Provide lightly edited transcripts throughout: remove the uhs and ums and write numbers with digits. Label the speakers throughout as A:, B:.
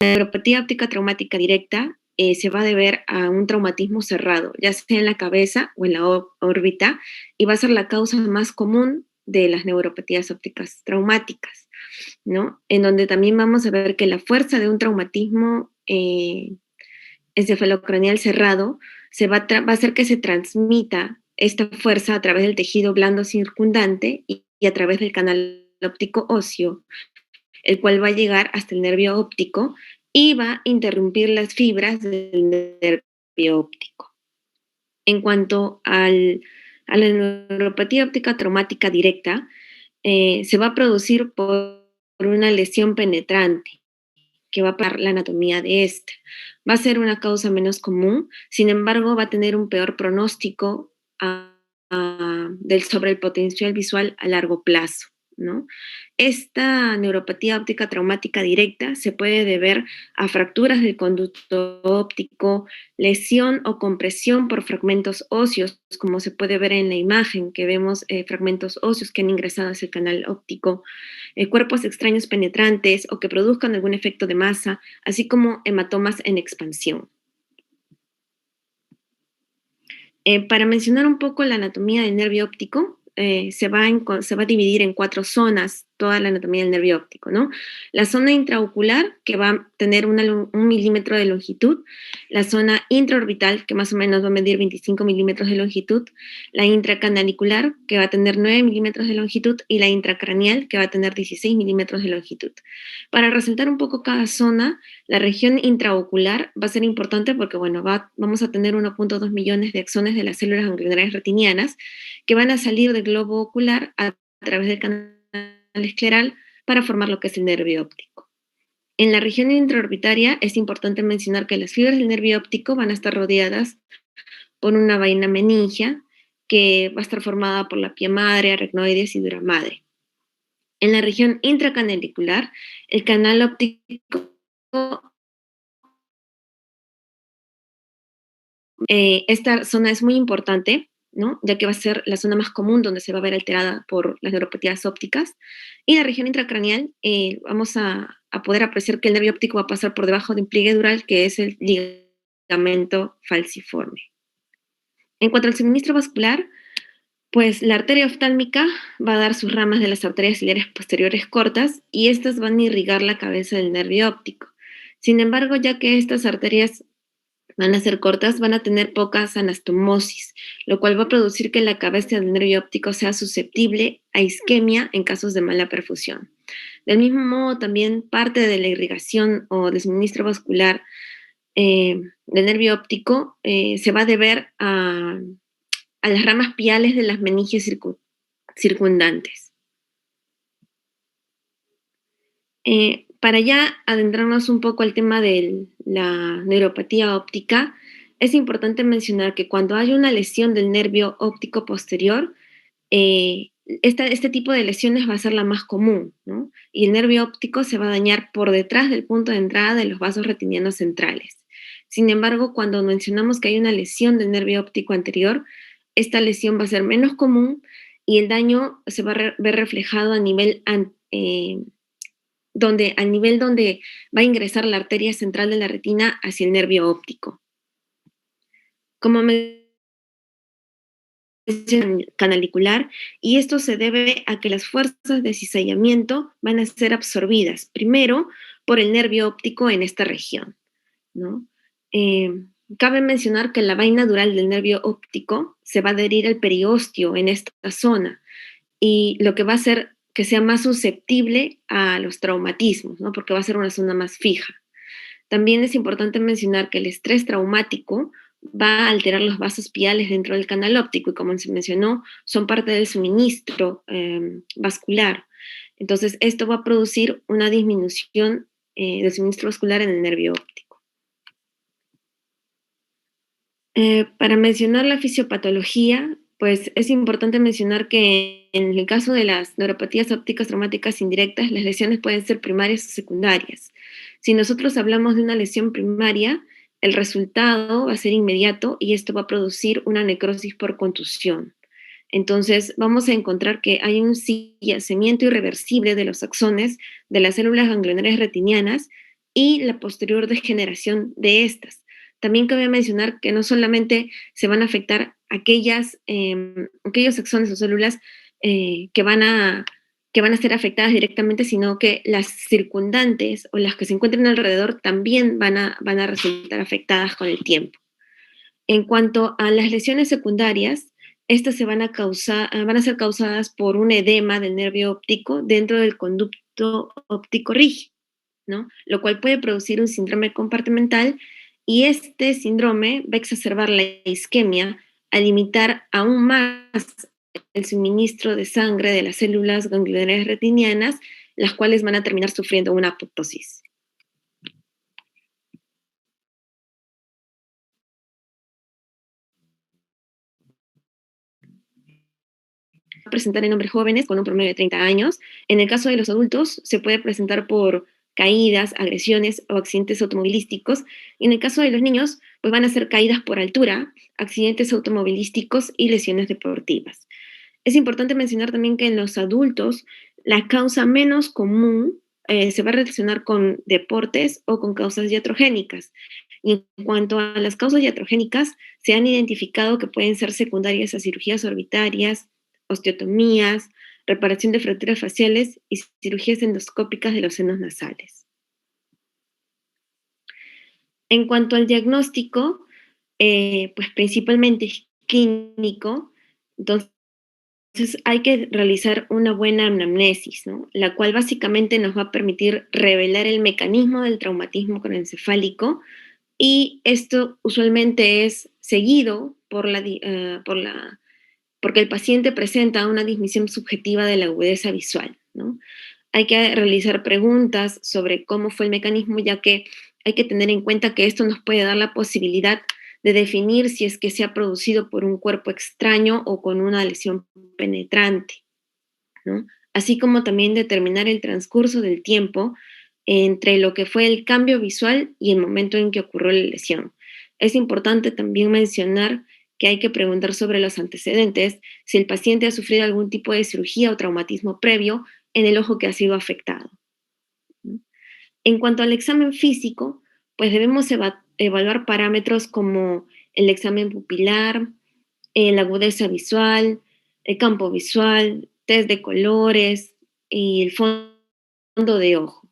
A: Neuropatía óptica traumática directa se va a deber a un traumatismo cerrado, ya sea en la cabeza o en la órbita, y va a ser la causa más común de las neuropatías ópticas traumáticas, ¿no? En donde también vamos a ver que la fuerza de un traumatismo encefalocraneal cerrado va a hacer que se transmita esta fuerza a través del tejido blando circundante y a través del canal óptico óseo, el cual va a llegar hasta el nervio óptico y va a interrumpir las fibras del nervio óptico. En cuanto a la neuropatía óptica traumática directa, se va a producir por una lesión penetrante que va a parar la anatomía de esta. Va a ser una causa menos común, sin embargo, va a tener un peor pronóstico sobre el potencial visual a largo plazo, ¿no? Esta neuropatía óptica traumática directa se puede deber a fracturas del conducto óptico, lesión o compresión por fragmentos óseos, como se puede ver en la imagen, que vemos fragmentos óseos que han ingresado hacia el canal óptico, cuerpos extraños penetrantes o que produzcan algún efecto de masa, así como hematomas en expansión. Para mencionar un poco la anatomía del nervio óptico, se va a dividir en 4 zonas toda la anatomía del nervio óptico, ¿no? La zona intraocular, que va a tener 1 milímetro de longitud, la zona intraorbital, que más o menos va a medir 25 milímetros de longitud, la intracanalicular, que va a tener 9 milímetros de longitud, y la intracraneal, que va a tener 16 milímetros de longitud. Para resaltar un poco cada zona, la región intraocular va a ser importante porque, bueno, vamos a tener 1.2 millones de axones de las células ganglionares retinianas que van a salir del globo ocular a través del canal escleral para formar lo que es el nervio óptico. En la región intraorbitaria es importante mencionar que las fibras del nervio óptico van a estar rodeadas por una vaina meningia que va a estar formada por la pia madre, aracnoides y dura madre. En la región intracanalicular, el canal óptico, esta zona es muy importante, ¿no? Ya que va a ser la zona más común donde se va a ver alterada por las neuropatías ópticas. Y la región intracraneal, vamos a poder apreciar que el nervio óptico va a pasar por debajo de un pliegue dural, que es el ligamento falciforme. En cuanto al suministro vascular, pues la arteria oftálmica va a dar sus ramas de las arterias ciliares posteriores cortas y estas van a irrigar la cabeza del nervio óptico. Sin embargo, ya que estas arterias van a ser cortas, van a tener pocas anastomosis, lo cual va a producir que la cabeza del nervio óptico sea susceptible a isquemia en casos de mala perfusión. Del mismo modo, también parte de la irrigación o del suministro vascular del nervio óptico se va a deber a las ramas piales de las meninges circundantes. Para ya adentrarnos un poco al tema de la neuropatía óptica, es importante mencionar que cuando hay una lesión del nervio óptico posterior, este tipo de lesiones va a ser la más común, ¿no? Y el nervio óptico se va a dañar por detrás del punto de entrada de los vasos retinianos centrales. Sin embargo, cuando mencionamos que hay una lesión del nervio óptico anterior, esta lesión va a ser menos común y el daño se va a ver reflejado a nivel al nivel donde va a ingresar la arteria central de la retina hacia el nervio óptico. Como canalicular, y esto se debe a que las fuerzas de cizallamiento van a ser absorbidas primero por el nervio óptico en esta región, ¿no? Cabe mencionar que la vaina dural del nervio óptico se va a adherir al periósteo en esta zona y lo que va a hacer que sea más susceptible a los traumatismos, ¿no? Porque va a ser una zona más fija. También es importante mencionar que el estrés traumático va a alterar los vasos piales dentro del canal óptico y como se mencionó, son parte del suministro vascular. Entonces, esto va a producir una disminución del suministro vascular en el nervio óptico. Para mencionar la fisiopatología, pues es importante mencionar que en el caso de las neuropatías ópticas traumáticas indirectas, las lesiones pueden ser primarias o secundarias. Si nosotros hablamos de una lesión primaria, el resultado va a ser inmediato y esto va a producir una necrosis por contusión. Entonces, vamos a encontrar que hay un sillecimiento irreversible de los axones de las células ganglionares retinianas y la posterior degeneración de estas. También cabe mencionar que no solamente se van a afectar aquellos axones o células que van a ser afectadas directamente, sino que las circundantes o las que se encuentran alrededor también van a resultar afectadas con el tiempo. En cuanto a las lesiones secundarias, estas van a ser causadas por un edema del nervio óptico dentro del conducto óptico rígido, ¿no? Lo cual puede producir un síndrome compartimental y este síndrome va a exacerbar la isquemia a limitar aún más el suministro de sangre de las células ganglionarias retinianas, las cuales van a terminar sufriendo una apoptosis. Presentar en hombres jóvenes con un promedio de 30 años. En el caso de los adultos, se puede presentar por caídas, agresiones o accidentes automovilísticos. Y en el caso de los niños, pues van a ser caídas por altura, accidentes automovilísticos y lesiones deportivas. Es importante mencionar también que en los adultos, la causa menos común se va a relacionar con deportes o con causas iatrogénicas. Y en cuanto a las causas iatrogénicas, se han identificado que pueden ser secundarias a cirugías orbitarias, osteotomías, reparación de fracturas faciales y cirugías endoscópicas de los senos nasales. En cuanto al diagnóstico, pues principalmente es clínico, entonces hay que realizar una buena anamnesis, ¿no? La cual básicamente nos va a permitir revelar el mecanismo del traumatismo craneoencefálico y esto usualmente es seguido porque el paciente presenta una disminución subjetiva de la agudeza visual, ¿no? Hay que realizar preguntas sobre cómo fue el mecanismo, ya que hay que tener en cuenta que esto nos puede dar la posibilidad de definir si es que se ha producido por un cuerpo extraño o con una lesión penetrante, ¿no? Así como también determinar el transcurso del tiempo entre lo que fue el cambio visual y el momento en que ocurrió la lesión. Es importante también mencionar que hay que preguntar sobre los antecedentes, si el paciente ha sufrido algún tipo de cirugía o traumatismo previo en el ojo que ha sido afectado, ¿no? En cuanto al examen físico, pues debemos evaluar parámetros como el examen pupilar, la agudeza visual, el campo visual, test de colores y el fondo de ojo.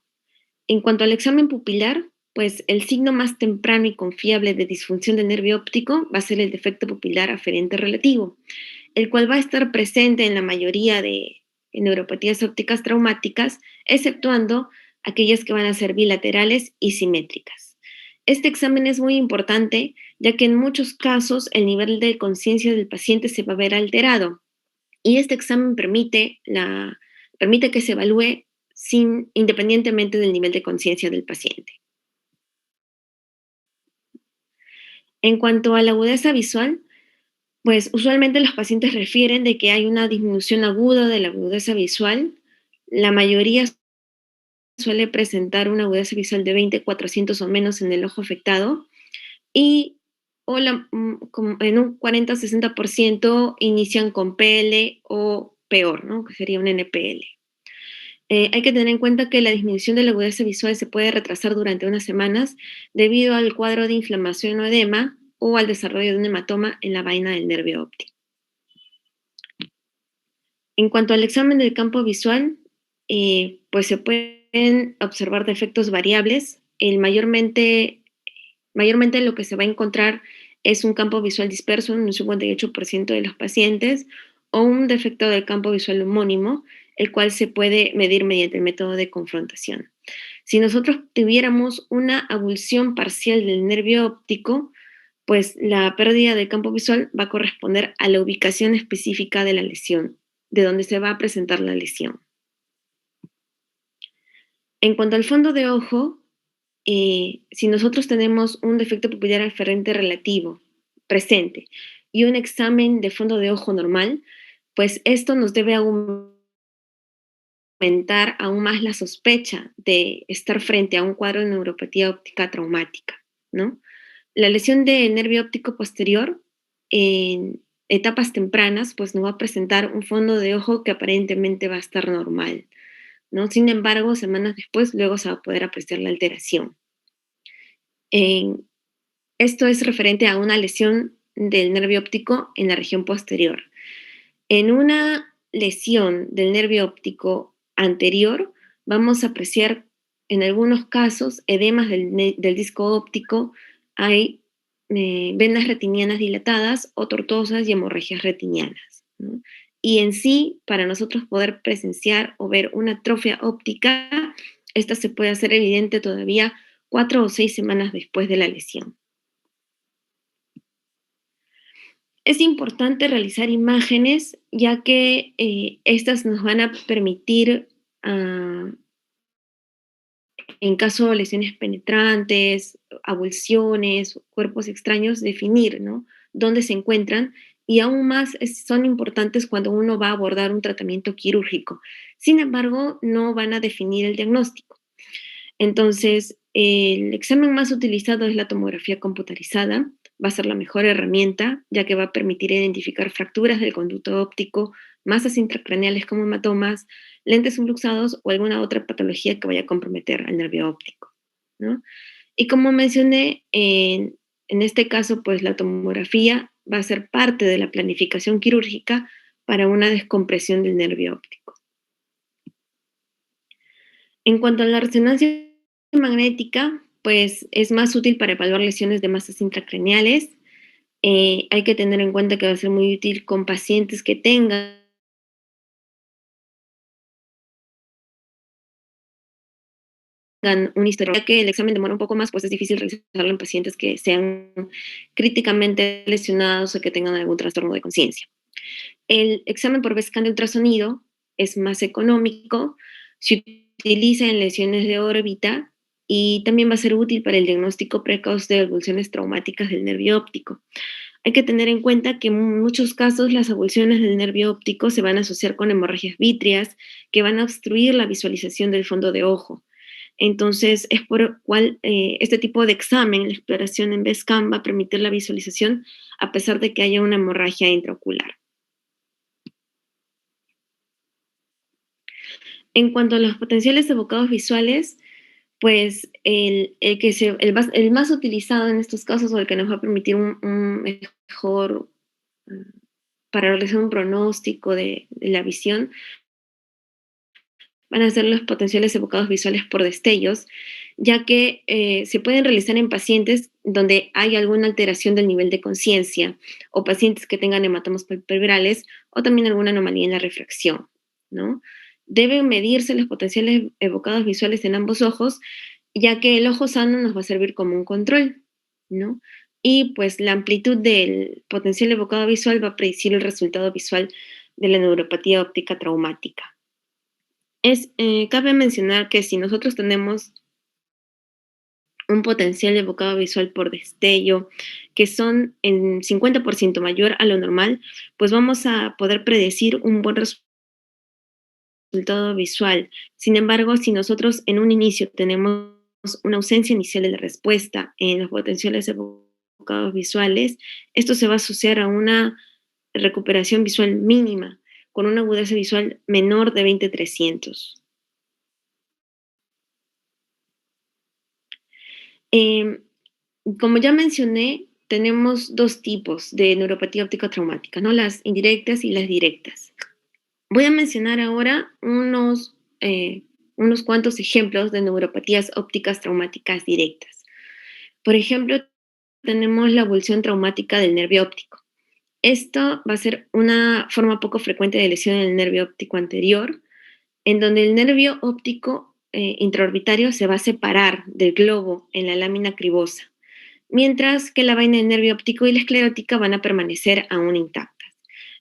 A: En cuanto al examen pupilar, pues el signo más temprano y confiable de disfunción del nervio óptico va a ser el defecto pupilar aferente relativo, el cual va a estar presente en la mayoría de neuropatías ópticas traumáticas, exceptuando aquellas que van a ser bilaterales y simétricas. Este examen es muy importante, ya que en muchos casos el nivel de conciencia del paciente se va a ver alterado y este examen permite que se evalúe independientemente del nivel de conciencia del paciente. En cuanto a la agudeza visual, pues usualmente los pacientes refieren de que hay una disminución aguda de la agudeza visual. La mayoría suele presentar una agudeza visual de 20/400 o menos en el ojo afectado y como en un 40-60% inician con PL o peor, ¿no? Que sería un NPL. Hay que tener en cuenta que la disminución de la agudeza visual se puede retrasar durante unas semanas debido al cuadro de inflamación o edema o al desarrollo de un hematoma en la vaina del nervio óptico. En cuanto al examen del campo visual, pues se pueden observar defectos variables. Mayormente lo que se va a encontrar es un campo visual disperso en un 58% de los pacientes o un defecto del campo visual homónimo, el cual se puede medir mediante el método de confrontación. Si nosotros tuviéramos una abulsión parcial del nervio óptico, pues la pérdida del campo visual va a corresponder a la ubicación específica de la lesión, de donde se va a presentar la lesión. En cuanto al fondo de ojo, si nosotros tenemos un defecto pupilar aferente relativo presente y un examen de fondo de ojo normal, pues esto nos debe aumentar aún más la sospecha de estar frente a un cuadro de neuropatía óptica traumática, ¿no? La lesión del nervio óptico posterior en etapas tempranas, pues nos va a presentar un fondo de ojo que aparentemente va a estar normal. ¿no? Sin embargo, semanas después, luego se va a poder apreciar la alteración. En- Esto es referente a una lesión del nervio óptico en la región posterior. En una lesión del nervio óptico anterior, vamos a apreciar en algunos casos edemas del disco óptico, hay venas retinianas dilatadas o tortuosas y hemorragias retinianas, ¿no? Y en sí, para nosotros poder presenciar o ver una atrofia óptica, esta se puede hacer evidente todavía 4 o 6 semanas después de la lesión. Es importante realizar imágenes, ya que estas nos van a permitir, ah, en caso de lesiones penetrantes, avulsiones, cuerpos extraños, definir, ¿no?, dónde se encuentran, y aún más son importantes cuando uno va a abordar un tratamiento quirúrgico. Sin embargo, no van a definir el diagnóstico. Entonces, el examen más utilizado es la tomografía computarizada. Va a ser la mejor herramienta, ya que va a permitir identificar fracturas del conducto óptico, masas intracraneales como hematomas, lentes subluxados o alguna otra patología que vaya a comprometer al nervio óptico, ¿no? Y como mencioné, en este caso, pues la tomografía va a ser parte de la planificación quirúrgica para una descompresión del nervio óptico. En cuanto a la resonancia magnética, pues es más útil para evaluar lesiones de masas intracraneales. Hay que tener en cuenta que va a ser muy útil con pacientes que tengan un historial, ya que el examen demora un poco más, pues es difícil realizarlo en pacientes que sean críticamente lesionados o que tengan algún trastorno de conciencia. El examen por vez scan de ultrasonido es más económico, se utiliza en lesiones de órbita y también va a ser útil para el diagnóstico precoz de avulsiones traumáticas del nervio óptico. Hay que tener en cuenta que en muchos casos las avulsiones del nervio óptico se van a asociar con hemorragias vítreas que van a obstruir la visualización del fondo de ojo. Entonces, es por cual este tipo de examen, la exploración en VSCAN, va a permitir la visualización a pesar de que haya una hemorragia intraocular. En cuanto a los potenciales evocados visuales, pues el más utilizado en estos casos o el que nos va a permitir un mejor, mm, para realizar un pronóstico de la visión, van a ser los potenciales evocados visuales por destellos, ya que se pueden realizar en pacientes donde hay alguna alteración del nivel de conciencia o pacientes que tengan hematomas palpebrales o también alguna anomalía en la refracción, ¿no? Deben medirse los potenciales evocados visuales en ambos ojos, ya que el ojo sano nos va a servir como un control, ¿no? Y pues la amplitud del potencial evocado visual va a predecir el resultado visual de la neuropatía óptica traumática. Cabe mencionar que si nosotros tenemos un potencial evocado visual por destello, que son en 50% mayor a lo normal, pues vamos a poder predecir un buen resultado visual. Sin embargo, si nosotros en un inicio tenemos una ausencia inicial de la respuesta en los potenciales evocados visuales, esto se va a asociar a una recuperación visual mínima, con una agudeza visual menor de 20/300. Em, Como ya mencioné, tenemos dos tipos de neuropatía óptica traumática, ¿no? Las indirectas y las directas. Voy a mencionar ahora unos cuantos ejemplos de neuropatías ópticas traumáticas directas. Por ejemplo, tenemos la avulsión traumática del nervio óptico. Esto va a ser una forma poco frecuente de lesión en el nervio óptico anterior, en donde el nervio óptico intraorbitario se va a separar del globo en la lámina cribosa, mientras que la vaina del nervio óptico y la esclerótica van a permanecer aún intactas.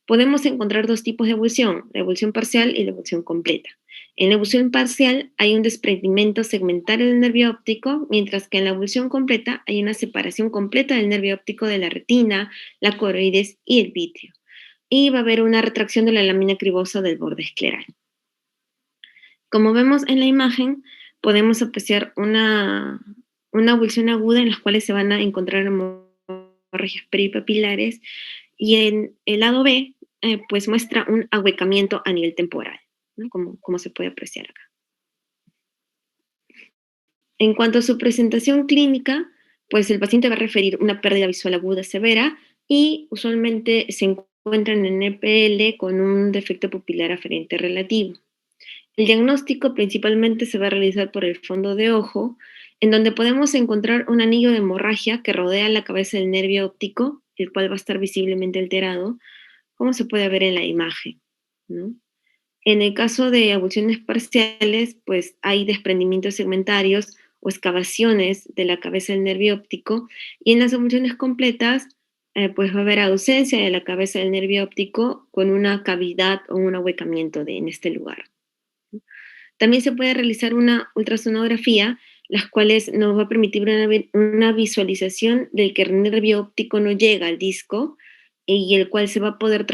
A: Podemos encontrar dos tipos de avulsión, la avulsión parcial y la avulsión completa. En la avulsión parcial hay un desprendimiento segmentario del nervio óptico, mientras que en la avulsión completa hay una separación completa del nervio óptico de la retina, la coroides y el vítreo. Y va a haber una retracción de la lámina cribosa del borde escleral. Como vemos en la imagen, podemos apreciar una avulsión aguda en las cuales se van a encontrar hemorragias peripapilares y en el lado B, pues muestra un ahuecamiento a nivel temporal, ¿no? Como se puede apreciar acá. En cuanto a su presentación clínica, pues el paciente va a referir una pérdida visual aguda severa y usualmente se encuentran en EPL con un defecto pupilar aferente relativo. El diagnóstico principalmente se va a realizar por el fondo de ojo, en donde podemos encontrar un anillo de hemorragia que rodea la cabeza del nervio óptico, el cual va a estar visiblemente alterado, como se puede ver en la imagen, ¿no? En el caso de avulsiones parciales, pues hay desprendimientos segmentarios o excavaciones de la cabeza del nervio óptico, y en las avulsiones completas, pues va a haber ausencia de la cabeza del nervio óptico con una cavidad o un ahuecamiento en este lugar. También se puede realizar una ultrasonografía, las cuales nos va a permitir una visualización del que el nervio óptico no llega al disco y el cual se va a poder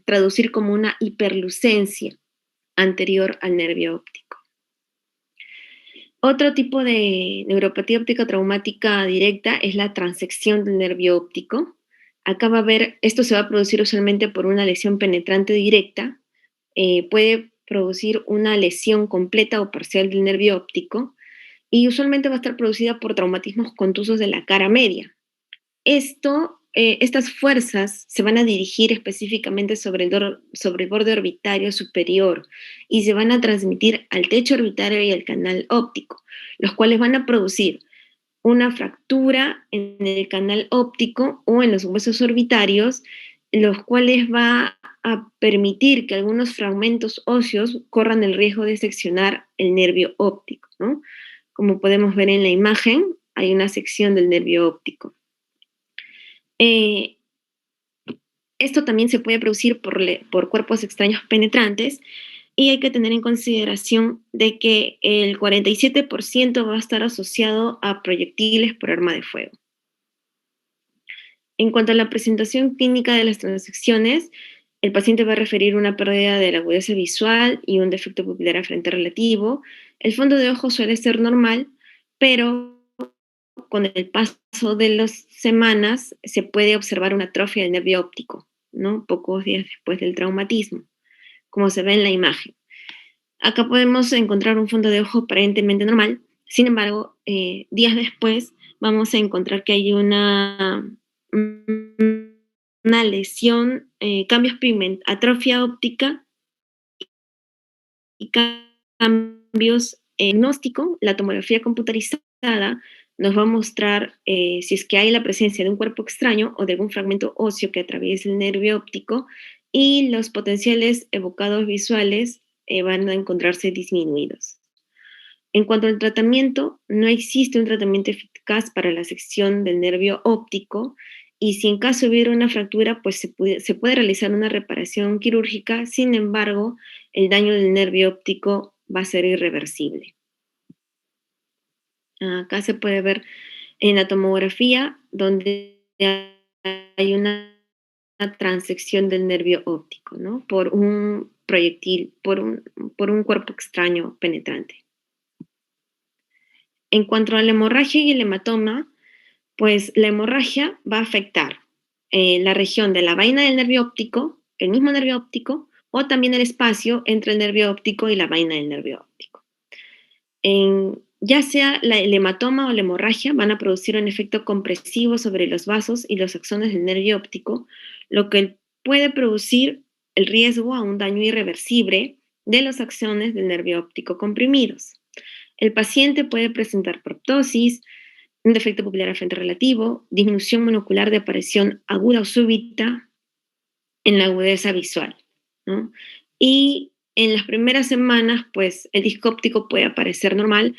A: traducir como una hiperlucencia anterior al nervio óptico. Otro tipo de neuropatía óptica traumática directa es la transección del nervio óptico. Acá va a haber, esto se va a producir usualmente por una lesión penetrante directa, puede producir una lesión completa o parcial del nervio óptico y usualmente va a estar producida por traumatismos contusos de la cara media. Estas fuerzas se van a dirigir específicamente sobre el borde orbitario superior y se van a transmitir al techo orbitario y al canal óptico, los cuales van a producir una fractura en el canal óptico o en los huesos orbitarios, los cuales va a permitir que algunos fragmentos óseos corran el riesgo de seccionar el nervio óptico, ¿no? Como podemos ver en la imagen, hay una sección del nervio óptico. Esto también se puede producir por cuerpos extraños penetrantes y hay que tener en consideración de que el 47% va a estar asociado a proyectiles por arma de fuego. En cuanto a la presentación clínica de las transecciones, el paciente va a referir una pérdida de la agudeza visual y un defecto pupilar aferente relativo. El fondo de ojo suele ser normal, pero con el paso de las semanas se puede observar una atrofia del nervio óptico, ¿no? Pocos días después del traumatismo, como se ve en la imagen. Acá podemos encontrar un fondo de ojo aparentemente normal, sin embargo, días después vamos a encontrar que hay una lesión, atrofia óptica y cambios en diagnóstico. La tomografía computarizada nos va a mostrar si es que hay la presencia de un cuerpo extraño o de algún fragmento óseo que atraviese el nervio óptico y los potenciales evocados visuales van a encontrarse disminuidos. En cuanto al tratamiento, no existe un tratamiento eficaz para la sección del nervio óptico y si en caso hubiera una fractura, pues se puede realizar una reparación quirúrgica, sin embargo, el daño del nervio óptico va a ser irreversible. Acá se puede ver en la tomografía donde hay una transección del nervio óptico, ¿no? Por un proyectil, por un cuerpo extraño penetrante. En cuanto a la hemorragia y el hematoma, pues la hemorragia va a afectar la región de la vaina del nervio óptico, el mismo nervio óptico, o también el espacio entre el nervio óptico y la vaina del nervio óptico. Ya sea el hematoma o la hemorragia van a producir un efecto compresivo sobre los vasos y los axones del nervio óptico, lo que puede producir el riesgo a un daño irreversible de los axones del nervio óptico comprimidos. El paciente puede presentar proptosis, un defecto pupilar aferente relativo, disminución monocular de aparición aguda o súbita en la agudeza visual, ¿no? Y en las primeras semanas, pues el disco óptico puede aparecer normal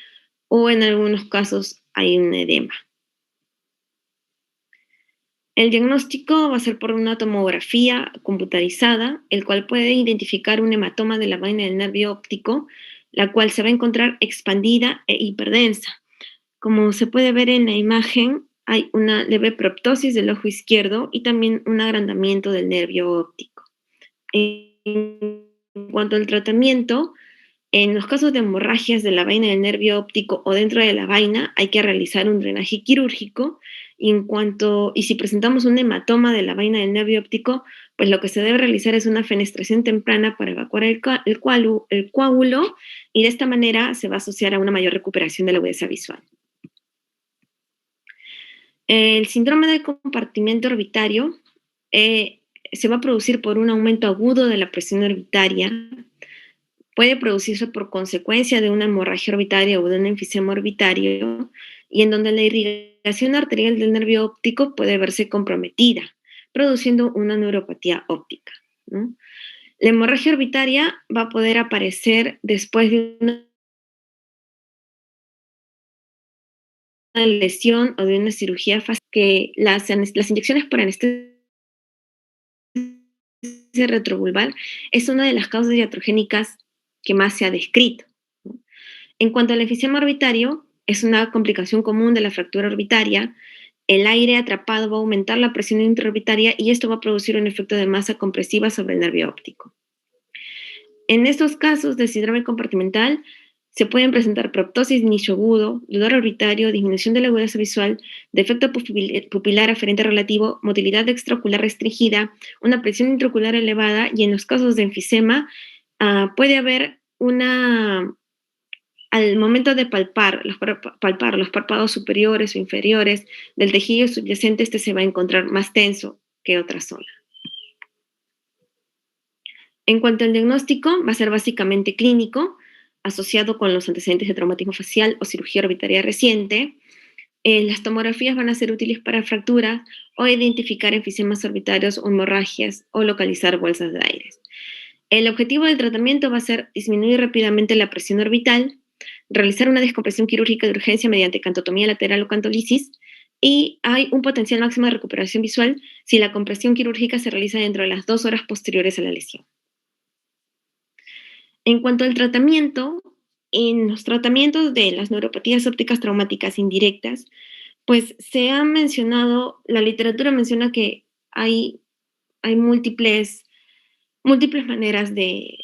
A: o en algunos casos hay un edema. El diagnóstico va a ser por una tomografía computarizada, el cual puede identificar un hematoma de la vaina del nervio óptico, la cual se va a encontrar expandida e hiperdensa. Como se puede ver en la imagen, hay una leve proptosis del ojo izquierdo y también un agrandamiento del nervio óptico. En cuanto al tratamiento, en los casos de hemorragias de la vaina del nervio óptico o dentro de la vaina, hay que realizar un drenaje quirúrgico. Y si presentamos un hematoma de la vaina del nervio óptico, pues lo que se debe realizar es una fenestración temprana para evacuar el coágulo y de esta manera se va a asociar a una mayor recuperación de la agudeza visual. El síndrome del compartimento orbitario se va a producir por un aumento agudo de la presión orbitaria. Puede producirse por consecuencia de una hemorragia orbitaria o de un enfisema orbitario, y en donde la irrigación arterial del nervio óptico puede verse comprometida, produciendo una neuropatía óptica, ¿no? La hemorragia orbitaria va a poder aparecer después de una lesión o de una cirugía facial, que las inyecciones por anestesia retrovulvar es una de las causas iatrogénicas que más se ha descrito, ¿no? En cuanto al enfisema orbitario, es una complicación común de la fractura orbitaria. El aire atrapado va a aumentar la presión intraorbitaria y esto va a producir un efecto de masa compresiva sobre el nervio óptico. En estos casos de síndrome compartimental se pueden presentar proptosis de inicio agudo, dolor orbitario, disminución de la agudeza visual, defecto pupilar aferente relativo, motilidad extraocular restringida, una presión intraocular elevada, y en los casos de enfisema puede haber al momento de palpar los párpados superiores o inferiores del tejido subyacente, este se va a encontrar más tenso que otra zona. En cuanto al diagnóstico, va a ser básicamente clínico, asociado con los antecedentes de traumatismo facial o cirugía orbitaria reciente. Las tomografías van a ser útiles para fracturas o identificar enfisemas orbitarios o hemorragias o localizar bolsas de aire. El objetivo del tratamiento va a ser disminuir rápidamente la presión orbital, realizar una descompresión quirúrgica de urgencia mediante cantotomía lateral o cantolisis, y hay un potencial máximo de recuperación visual si la compresión quirúrgica se realiza dentro de las 2 horas posteriores a la lesión. En cuanto al tratamiento, en los tratamientos de las neuropatías ópticas traumáticas indirectas, pues se ha mencionado, la literatura menciona que hay múltiples maneras de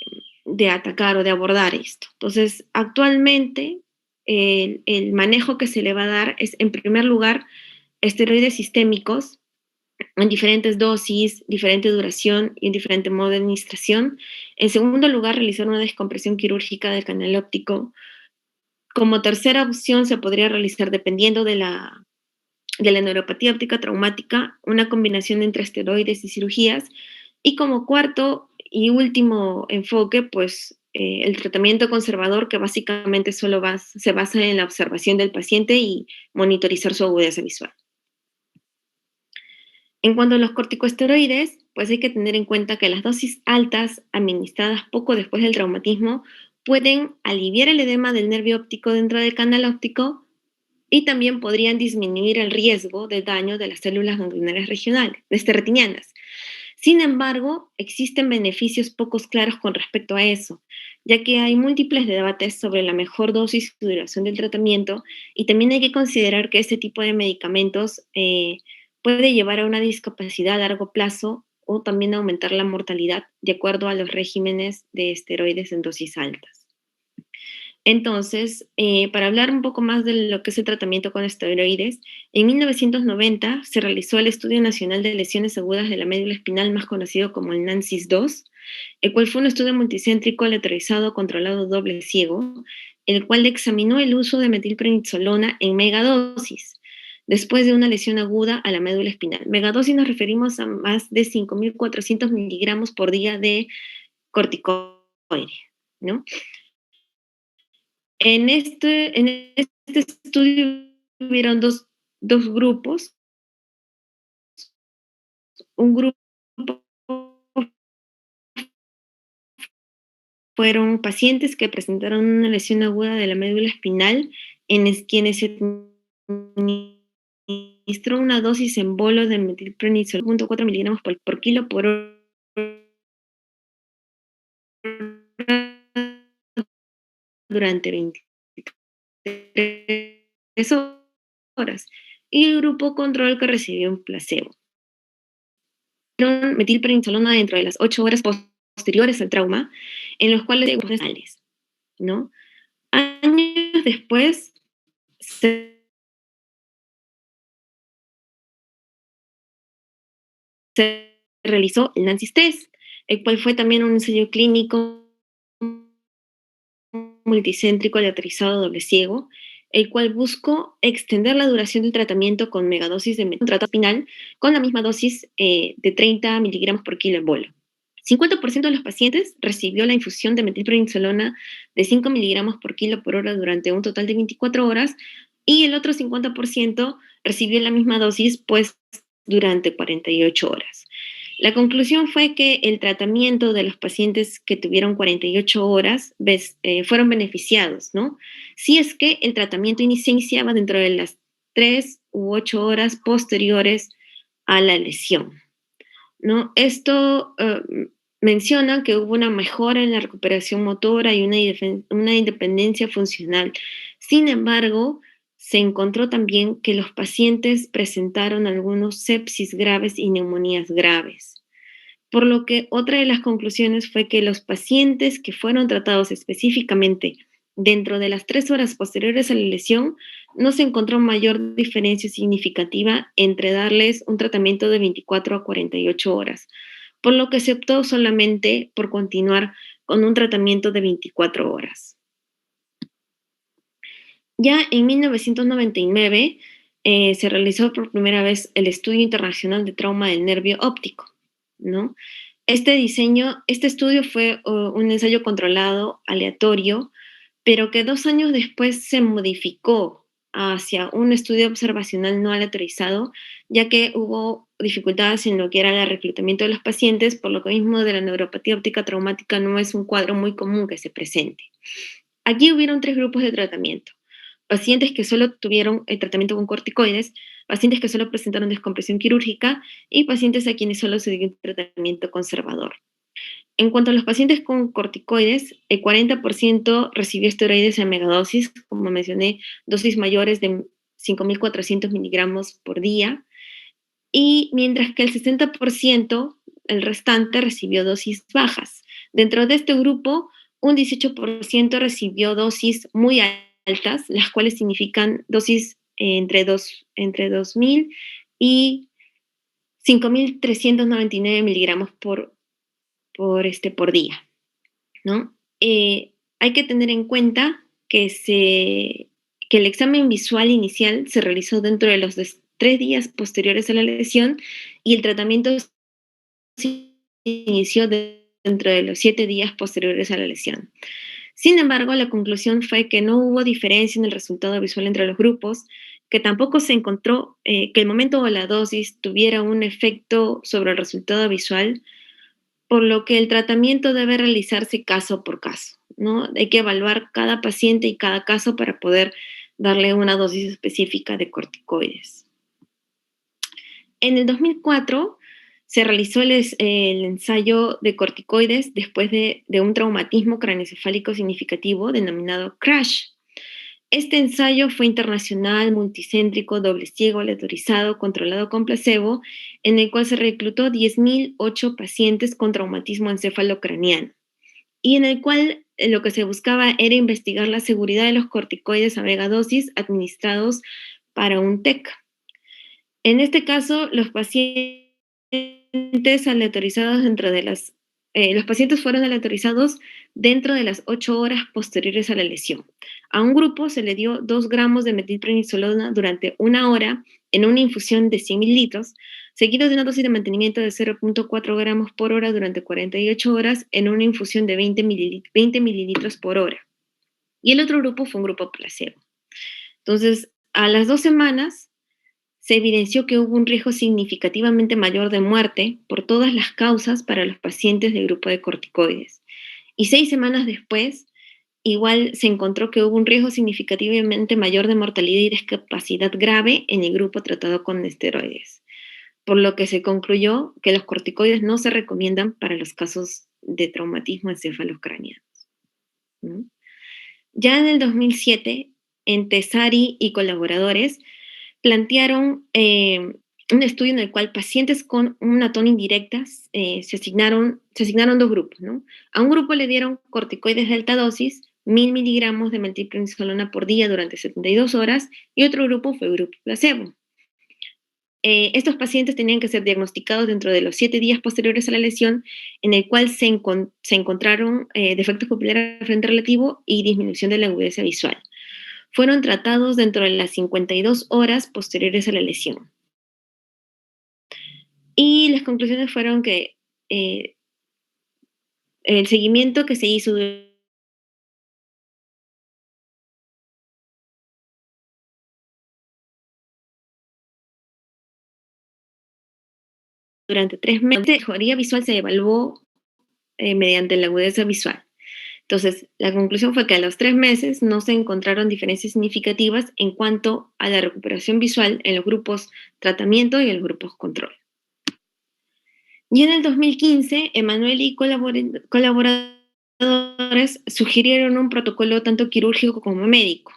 A: atacar o de abordar esto. Entonces, actualmente el manejo que se le va a dar es, en primer lugar, esteroides sistémicos en diferentes dosis, diferente duración y en diferente modo de administración. En segundo lugar, realizar una descompresión quirúrgica del canal óptico. Como tercera opción, se podría realizar, dependiendo de la neuropatía óptica traumática, una combinación entre esteroides y cirugías. Y como cuarto y último enfoque, pues el tratamiento conservador, que básicamente se basa en la observación del paciente y monitorizar su agudeza visual. En cuanto a los corticosteroides, pues hay que tener en cuenta que las dosis altas administradas poco después del traumatismo pueden aliviar el edema del nervio óptico dentro del canal óptico y también podrían disminuir el riesgo de daño de las células ganglionares regionales, retinianas. Sin embargo, existen beneficios pocos claros con respecto a eso, ya que hay múltiples debates sobre la mejor dosis y duración del tratamiento, y también hay que considerar que este tipo de medicamentos puede llevar a una discapacidad a largo plazo o también aumentar la mortalidad de acuerdo a los regímenes de esteroides en dosis altas. Entonces, para hablar un poco más de lo que es el tratamiento con esteroides, en 1990 se realizó el Estudio Nacional de Lesiones Agudas de la Médula Espinal, más conocido como el NANSIS-2, el cual fue un estudio multicéntrico aleatorizado controlado doble ciego, el cual examinó el uso de metilprednisolona en megadosis después de una lesión aguda a la médula espinal. Megadosis nos referimos a más de 5.400 miligramos por día de corticoide, ¿no? En este estudio hubieron dos grupos. Un grupo fueron pacientes que presentaron una lesión aguda de la médula espinal, quienes se administró una dosis en bolos de metilprednisolona 0.4 miligramos por kilo por hora durante 23 horas, y el grupo control que recibió un placebo. Metilprednisolona dentro de las 8 horas posteriores al trauma, en los cuales ¿no? Años después se realizó el NANSIS test, el cual fue también un ensayo clínico multicéntrico aleatorizado doble ciego, el cual buscó extender la duración del tratamiento con megadosis de tratamiento espinal con la misma dosis de 30 miligramos por kilo en bolo. 50% de los pacientes recibió la infusión de metilprednisolona de 5 miligramos por kilo por hora durante un total de 24 horas y el otro 50% recibió la misma dosis pues durante 48 horas. La conclusión fue que el tratamiento de los pacientes que tuvieron 48 horas fueron beneficiados, ¿no? Si es que el tratamiento se iniciaba dentro de las 3 u 8 horas posteriores a la lesión, ¿no? Esto menciona que hubo una mejora en la recuperación motora y una independencia funcional. Sin embargo, se encontró también que los pacientes presentaron algunos sepsis graves y neumonías graves. Por lo que otra de las conclusiones fue que los pacientes que fueron tratados específicamente dentro de las 3 horas posteriores a la lesión, no se encontró mayor diferencia significativa entre darles un tratamiento de 24 a 48 horas, por lo que se optó solamente por continuar con un tratamiento de 24 horas. Ya en 1999 se realizó por primera vez el Estudio Internacional de Trauma del Nervio Óptico, ¿no? Este estudio fue un ensayo controlado, aleatorio, pero que 2 años después se modificó hacia un estudio observacional no aleatorizado, ya que hubo dificultades en lo que era el reclutamiento de los pacientes, por lo que mismo de la neuropatía óptica traumática no es un cuadro muy común que se presente. Aquí hubieron 3 grupos de tratamiento: pacientes que solo tuvieron el tratamiento con corticoides, pacientes que solo presentaron descompresión quirúrgica y pacientes a quienes solo se dio un tratamiento conservador. En cuanto a los pacientes con corticoides, el 40% recibió esteroides en megadosis, como mencioné, dosis mayores de 5.400 miligramos por día, y mientras que el 60%, el restante, recibió dosis bajas. Dentro de este grupo, un 18% recibió dosis muy altas, las cuales significan dosis entre 2.000 y 5.399 miligramos por día, ¿no? Hay que tener en cuenta que el examen visual inicial se realizó dentro de los 3 días posteriores a la lesión y el tratamiento se inició dentro de los 7 días posteriores a la lesión. Sin embargo, la conclusión fue que no hubo diferencia en el resultado visual entre los grupos, que tampoco se encontró que el momento o la dosis tuviera un efecto sobre el resultado visual, por lo que el tratamiento debe realizarse caso por caso, ¿no? Hay que evaluar cada paciente y cada caso para poder darle una dosis específica de corticoides. En el 2004 se realizó el ensayo de corticoides después de un traumatismo craneoencefálico significativo denominado CRASH. Este ensayo fue internacional, multicéntrico, doble ciego, aleatorizado, controlado con placebo, en el cual se reclutó 10.008 pacientes con traumatismo encefalocraneano y en el cual lo que se buscaba era investigar la seguridad de los corticoides a megadosis administrados para un TEC. En este caso, los pacientes fueron aleatorizados dentro de las 8 horas posteriores a la lesión. A un grupo se le dio 2 gramos de metilprednisolona durante 1 hora en una infusión de 100 mililitros, seguido de una dosis de mantenimiento de 0.4 gramos por hora durante 48 horas en una infusión de 20 mililitros por hora. Y el otro grupo fue un grupo placebo. Entonces, a las 2 semanas, se evidenció que hubo un riesgo significativamente mayor de muerte por todas las causas para los pacientes del grupo de corticoides. Y 6 semanas después, igual se encontró que hubo un riesgo significativamente mayor de mortalidad y discapacidad grave en el grupo tratado con esteroides, por lo que se concluyó que los corticoides no se recomiendan para los casos de traumatismo encefalocraneano, ¿no? Ya en el 2007, Entesari y colaboradores plantearon un estudio en el cual pacientes con una atón indirecta se asignaron 2 grupos, ¿no? A un grupo le dieron corticoides de alta dosis, 1.000 miligramos de metilprednisolona por día durante 72 horas, y otro grupo fue el grupo placebo. Estos pacientes tenían que ser diagnosticados dentro de los 7 días posteriores a la lesión, en el cual se encontraron defectos pupilares de frente relativo y disminución de la agudeza visual. Fueron tratados dentro de las 52 horas posteriores a la lesión. Y las conclusiones fueron que el seguimiento que se hizo durante 3 meses, la mejoría visual se evaluó mediante la agudeza visual. Entonces, la conclusión fue que a los 3 meses no se encontraron diferencias significativas en cuanto a la recuperación visual en los grupos tratamiento y en los grupos control. Y en el 2015, Emanuel y colaboradores sugirieron un protocolo tanto quirúrgico como médico.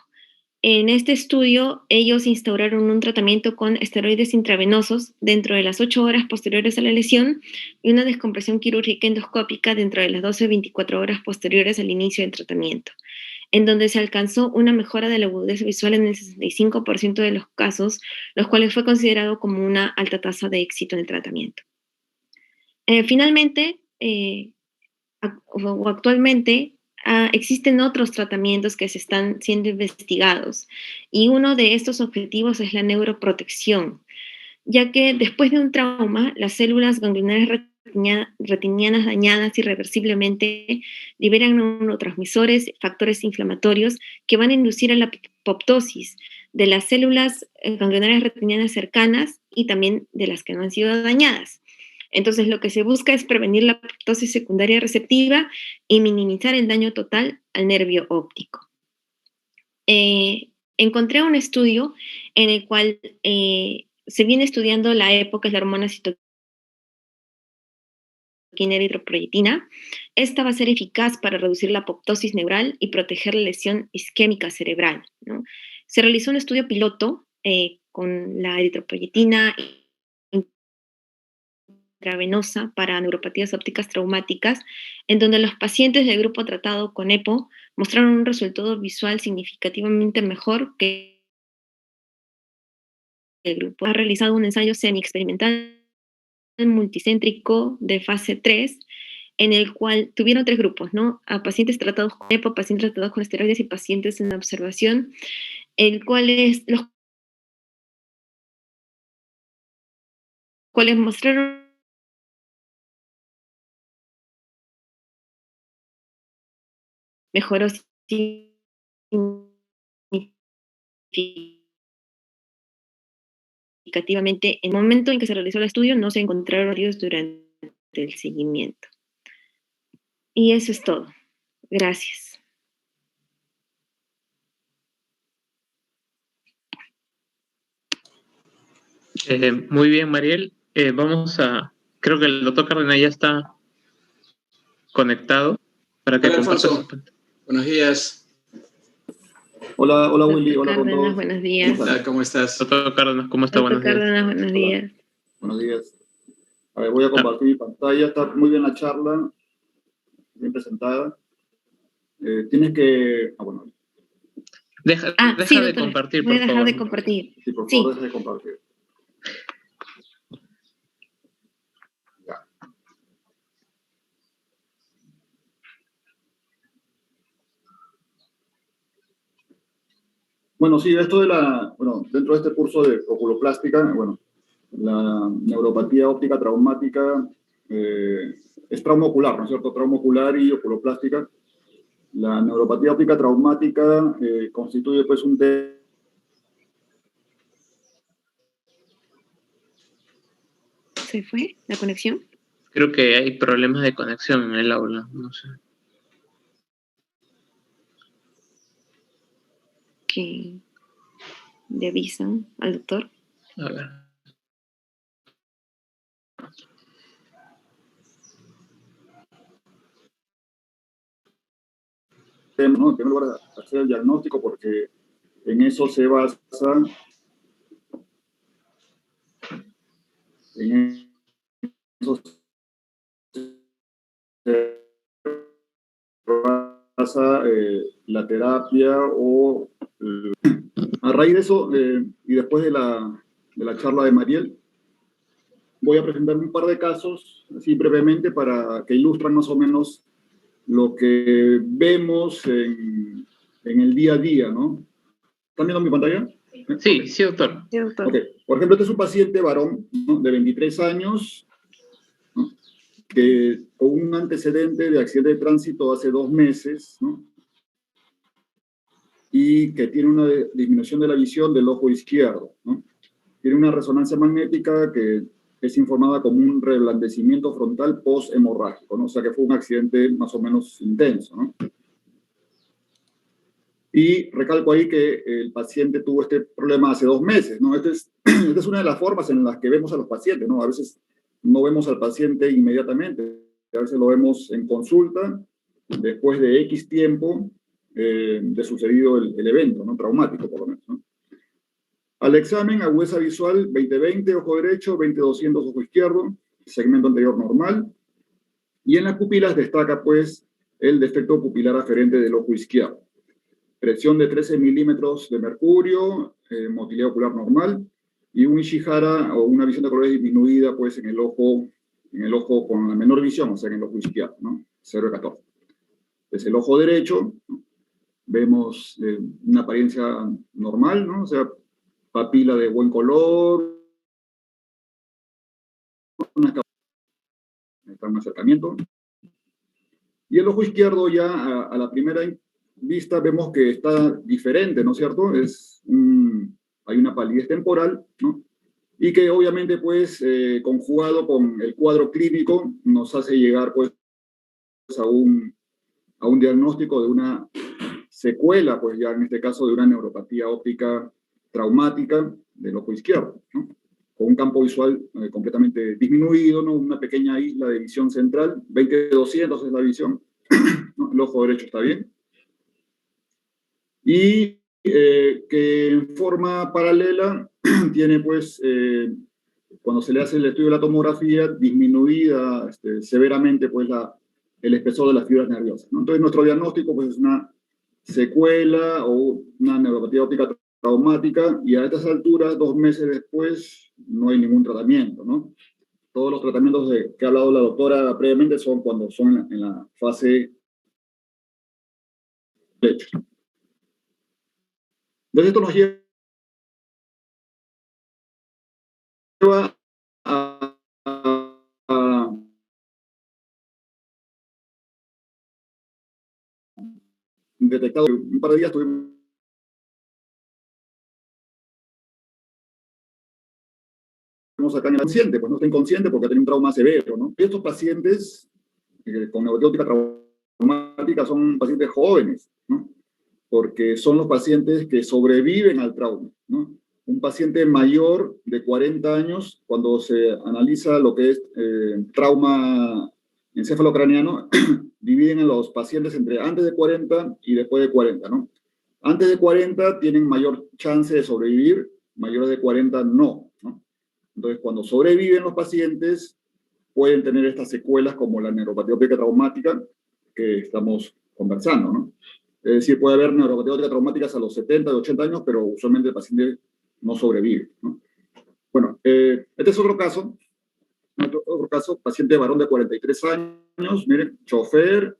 A: En este estudio, ellos instauraron un tratamiento con esteroides intravenosos dentro de las 8 horas posteriores a la lesión y una descompresión quirúrgica endoscópica dentro de las 12 a 24 horas posteriores al inicio del tratamiento, en donde se alcanzó una mejora de la agudeza visual en el 65% de los casos, los cuales fue considerado como una alta tasa de éxito en el tratamiento. Finalmente, actualmente, existen otros tratamientos que se están siendo investigados y uno de estos objetivos es la neuroprotección, ya que después de un trauma, las células ganglionares retinianas dañadas irreversiblemente liberan neurotransmisores, factores inflamatorios que van a inducir a la apoptosis de las células ganglionares retinianas cercanas y también de las que no han sido dañadas. Entonces, lo que se busca es prevenir la apoptosis secundaria receptiva y minimizar el daño total al nervio óptico. Encontré un estudio en el cual se viene estudiando la época de la hormona citoquina eritropoyetina. Esta va a ser eficaz para reducir la apoptosis neural y proteger la lesión isquémica cerebral, ¿no? Se realizó un estudio piloto con la eritropoyetina intravenosa para neuropatías ópticas traumáticas, en donde los pacientes del grupo tratado con EPO mostraron un resultado visual significativamente mejor que el grupo. Ha realizado un ensayo semi-experimental multicéntrico de fase 3, en el cual tuvieron 3 grupos, ¿no? A pacientes tratados con EPO, pacientes tratados con esteroides y pacientes en observación, los cuales mostraron mejoras significativamente. En el momento en que se realizó el estudio no se encontraron varios durante el seguimiento. Y eso es todo. Gracias.
B: Muy bien, Mariel. Creo que el doctor Cárdenas ya está conectado para que comparta su pantalla.
C: Buenos días.
D: Hola Willy,
A: Doctor
D: hola con
A: Cárdenas,
D: todos.
A: buenos días.
C: Hola, ¿cómo estás?
B: Doctor Cárdenas, ¿cómo está?
A: Doctor
B: Buenos días.
A: Cárdenas, buenos días.
D: Buenos días. A ver, voy a compartir mi pantalla. Está muy bien la charla, bien presentada. Tienes que... bueno.
B: Deja
A: sí,
B: de
A: doctor,
B: compartir,
A: voy a
B: por
A: dejar
B: favor.
A: de compartir.
D: Sí, por favor, deja de compartir. Ya. Bueno, sí, esto de dentro de este curso de oculoplástica, la neuropatía óptica traumática es trauma ocular, ¿no es cierto? Trauma ocular y oculoplástica. La neuropatía óptica traumática constituye pues un
A: ¿Se fue la conexión?
B: Creo que hay problemas de conexión en el aula, no sé.
A: Que le avisan al doctor.
B: A ver.
D: ¿no? En primer lugar, hacer el diagnóstico porque en eso se basa la terapia o a raíz de eso y después de la la charla de Mariel. Voy a presentar un par de casos, así brevemente, para que ilustren más o menos lo que vemos en el día a día, ¿no? ¿Están viendo mi pantalla?
B: Sí, sí, doctor.
A: Sí, doctor.
D: Ok. Por ejemplo, este es un paciente varón, ¿no?, de 23 años, ¿no?, que con un antecedente de accidente de tránsito hace 2 meses, ¿no?, y que tiene una disminución de la visión del ojo izquierdo, ¿no? Tiene una resonancia magnética que es informada como un reblandecimiento frontal post-hemorrágico, ¿no? O sea que fue un accidente más o menos intenso, ¿no? Y recalco ahí que el paciente tuvo este problema hace 2 meses, ¿no? Esta es una de las formas en las que vemos a los pacientes, ¿no? A veces no vemos al paciente inmediatamente, a veces lo vemos en consulta, después de X tiempo de sucedido el evento, ¿no? Traumático, por lo menos, ¿no? Al examen, agudeza visual 20/20, ojo derecho, 20/200, ojo izquierdo, segmento anterior normal. Y en las pupilas destaca, pues, el defecto pupilar aferente del ojo izquierdo. Presión de 13 milímetros de mercurio, motilidad ocular normal, y un Ishihara o una visión de colores disminuida, pues, en el ojo con la menor visión, o sea, en el ojo izquierdo, ¿no? 0/14. Es el ojo derecho, ¿no? Vemos una apariencia normal, ¿no? O sea, papila de buen color, está un acercamiento. Y el ojo izquierdo ya a la primera vista vemos que está diferente, ¿no es cierto? Hay una palidez temporal, ¿no? Y que obviamente, pues, conjugado con el cuadro clínico, nos hace llegar, pues, a un diagnóstico de una secuela, pues ya en este caso de una neuropatía óptica traumática del ojo izquierdo, ¿no? Con un campo visual completamente disminuido, ¿no? Una pequeña isla de visión central, 20/200 es la visión, ¿no? El ojo derecho está bien. Y que en forma paralela tiene, pues, cuando se le hace el estudio de la tomografía, disminuida severamente, pues, el espesor de las fibras nerviosas, ¿no? Entonces, nuestro diagnóstico, pues, es una secuela o una neuropatía óptica traumática, y a estas alturas, 2 meses después, no hay ningún tratamiento, ¿no? Todos los tratamientos que ha hablado la doctora previamente son cuando son en la fase de hecho. Entonces, esto nos lleva a detectado un par de días tuvimos acá en el inconsciente, pues no está inconsciente porque tiene un trauma severo, ¿no? Estos pacientes con neuropatía traumática son pacientes jóvenes, ¿no? Porque son los pacientes que sobreviven al trauma, ¿no? Un paciente mayor de 40 años, cuando se analiza lo que es trauma encefalocraniano, dividen a los pacientes entre antes de 40 y después de 40, ¿no? Antes de 40 tienen mayor chance de sobrevivir, mayores de 40 no, ¿no? Entonces, cuando sobreviven los pacientes, pueden tener estas secuelas como la neuropatía óptica traumática que estamos conversando, ¿no? Es decir, puede haber neuropatía óptica traumáticas a los 70, de 80 años, pero usualmente el paciente no sobrevive, ¿no? Bueno, este es otro caso, paciente varón de 43 años, miren, chofer,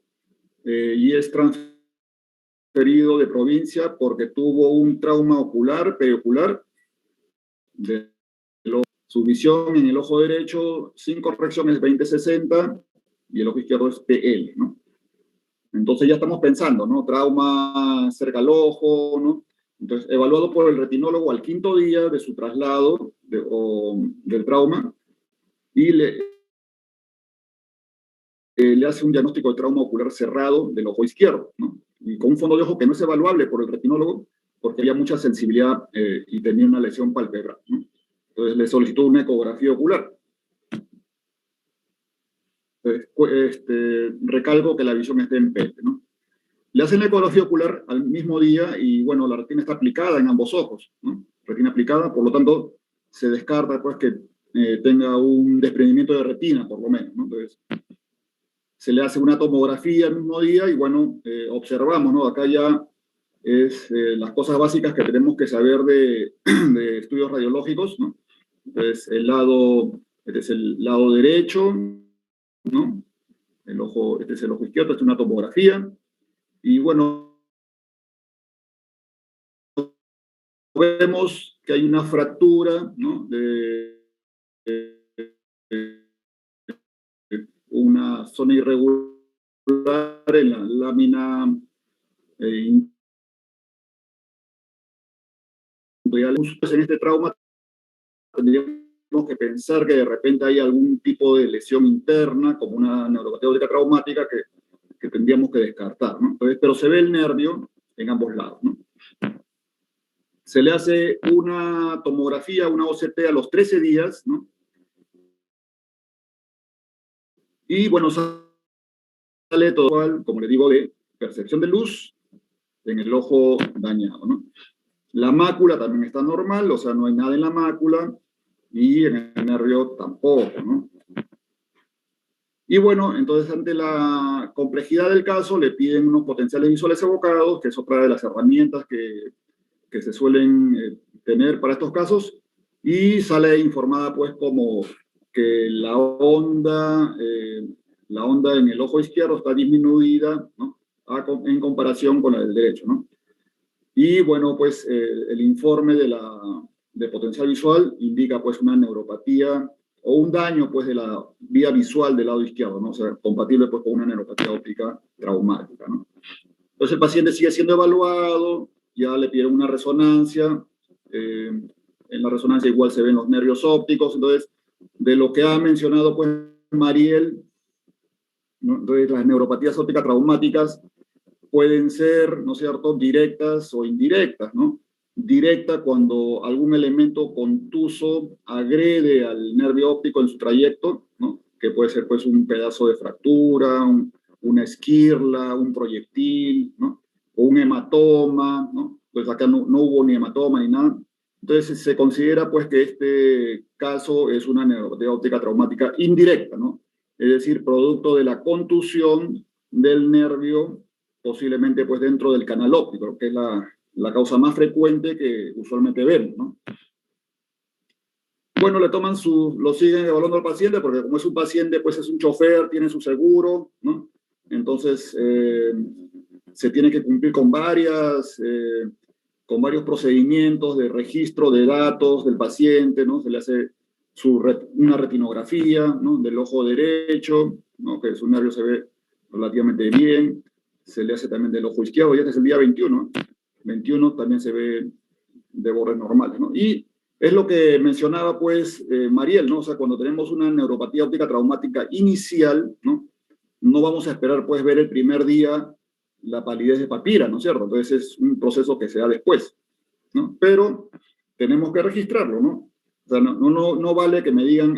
D: y es transferido de provincia porque tuvo un trauma ocular, periocular, su visión en el ojo derecho sin corrección es 20/60 y el ojo izquierdo es PL, ¿no? Entonces ya estamos pensando, ¿no? Trauma cerca al ojo, ¿no? Entonces, evaluado por el retinólogo al 5º día de su traslado del trauma, y le hace un diagnóstico de trauma ocular cerrado del ojo izquierdo, ¿no? Y con un fondo de ojo que no es evaluable por el retinólogo porque había mucha sensibilidad y tenía una lesión palpebral, ¿no? Entonces le solicitó una ecografía ocular. Recalco que la visión esté en PL, ¿no? Le hacen la ecografía ocular al mismo día y, bueno, la retina está aplicada en ambos ojos, ¿no? Retina aplicada, por lo tanto, se descarta, pues, que tenga un desprendimiento de retina, por lo menos, ¿no? Entonces, se le hace una tomografía el mismo día y, bueno, observamos, ¿no? Acá ya es las cosas básicas que tenemos que saber de estudios radiológicos, ¿no? Entonces, este es el lado derecho, ¿no? El ojo, este es el ojo izquierdo, esta es una tomografía. Y bueno, vemos que hay una fractura, ¿no? De una zona irregular en la lámina en este trauma tendríamos que pensar que de repente hay algún tipo de lesión interna, como una neuropatía óptica traumática que tendríamos que descartar, ¿no? Entonces, pero se ve el nervio en ambos lados, ¿no? Se le hace una tomografía, una OCT a los 13 días, ¿no? Y bueno, sale todo igual, como le digo, de percepción de luz en el ojo dañado, ¿no? La mácula también está normal, o sea, no hay nada en la mácula, y en el nervio tampoco, ¿no? Y bueno, entonces ante la complejidad del caso le piden unos potenciales visuales evocados, que es otra de las herramientas que se suelen tener para estos casos, y sale informada pues como que la onda en el ojo izquierdo está disminuida, ¿no? En comparación con la del derecho, ¿no? Y bueno, pues el informe de potencial visual indica pues una neuropatía o un daño pues de la vía visual del lado izquierdo, ¿no? O sea, compatible pues con una neuropatía óptica traumática, ¿no? Entonces el paciente sigue siendo evaluado, ya le pidieron una resonancia, en la resonancia igual se ven los nervios ópticos, entonces de lo que ha mencionado pues Mariel, ¿no? Entonces las neuropatías ópticas traumáticas pueden ser, ¿no es cierto?, directas o indirectas, ¿no? Directa cuando algún elemento contuso agrede al nervio óptico en su trayecto, ¿no? Que puede ser pues un pedazo de fractura, una esquirla, un proyectil, ¿no? O un hematoma, ¿no? Pues acá no hubo ni hematoma ni nada. Entonces se considera pues que este caso es una neuropatía óptica traumática indirecta, ¿no? Es decir, producto de la contusión del nervio posiblemente pues dentro del canal óptico, que es la causa más frecuente que usualmente vemos, ¿no? Bueno, lo siguen evaluando al paciente, porque como es un paciente, pues es un chofer, tiene su seguro, ¿no? Entonces, se tiene que cumplir con varios procedimientos de registro de datos del paciente, ¿no? Se le hace una retinografía, ¿no? Del ojo derecho, ¿no? Que su nervio se ve relativamente bien. Se le hace también del ojo izquierdo, ya es el día 21, ¿no? 21 también se ve de bordes normales, ¿no? Y es lo que mencionaba, pues, Mariel, ¿no? O sea, cuando tenemos una neuropatía óptica traumática inicial, ¿no? No vamos a esperar, pues, ver el primer día la palidez de papila, ¿no es cierto? Entonces es un proceso que se da después, ¿no? Pero tenemos que registrarlo, ¿no? O sea, no vale que me digan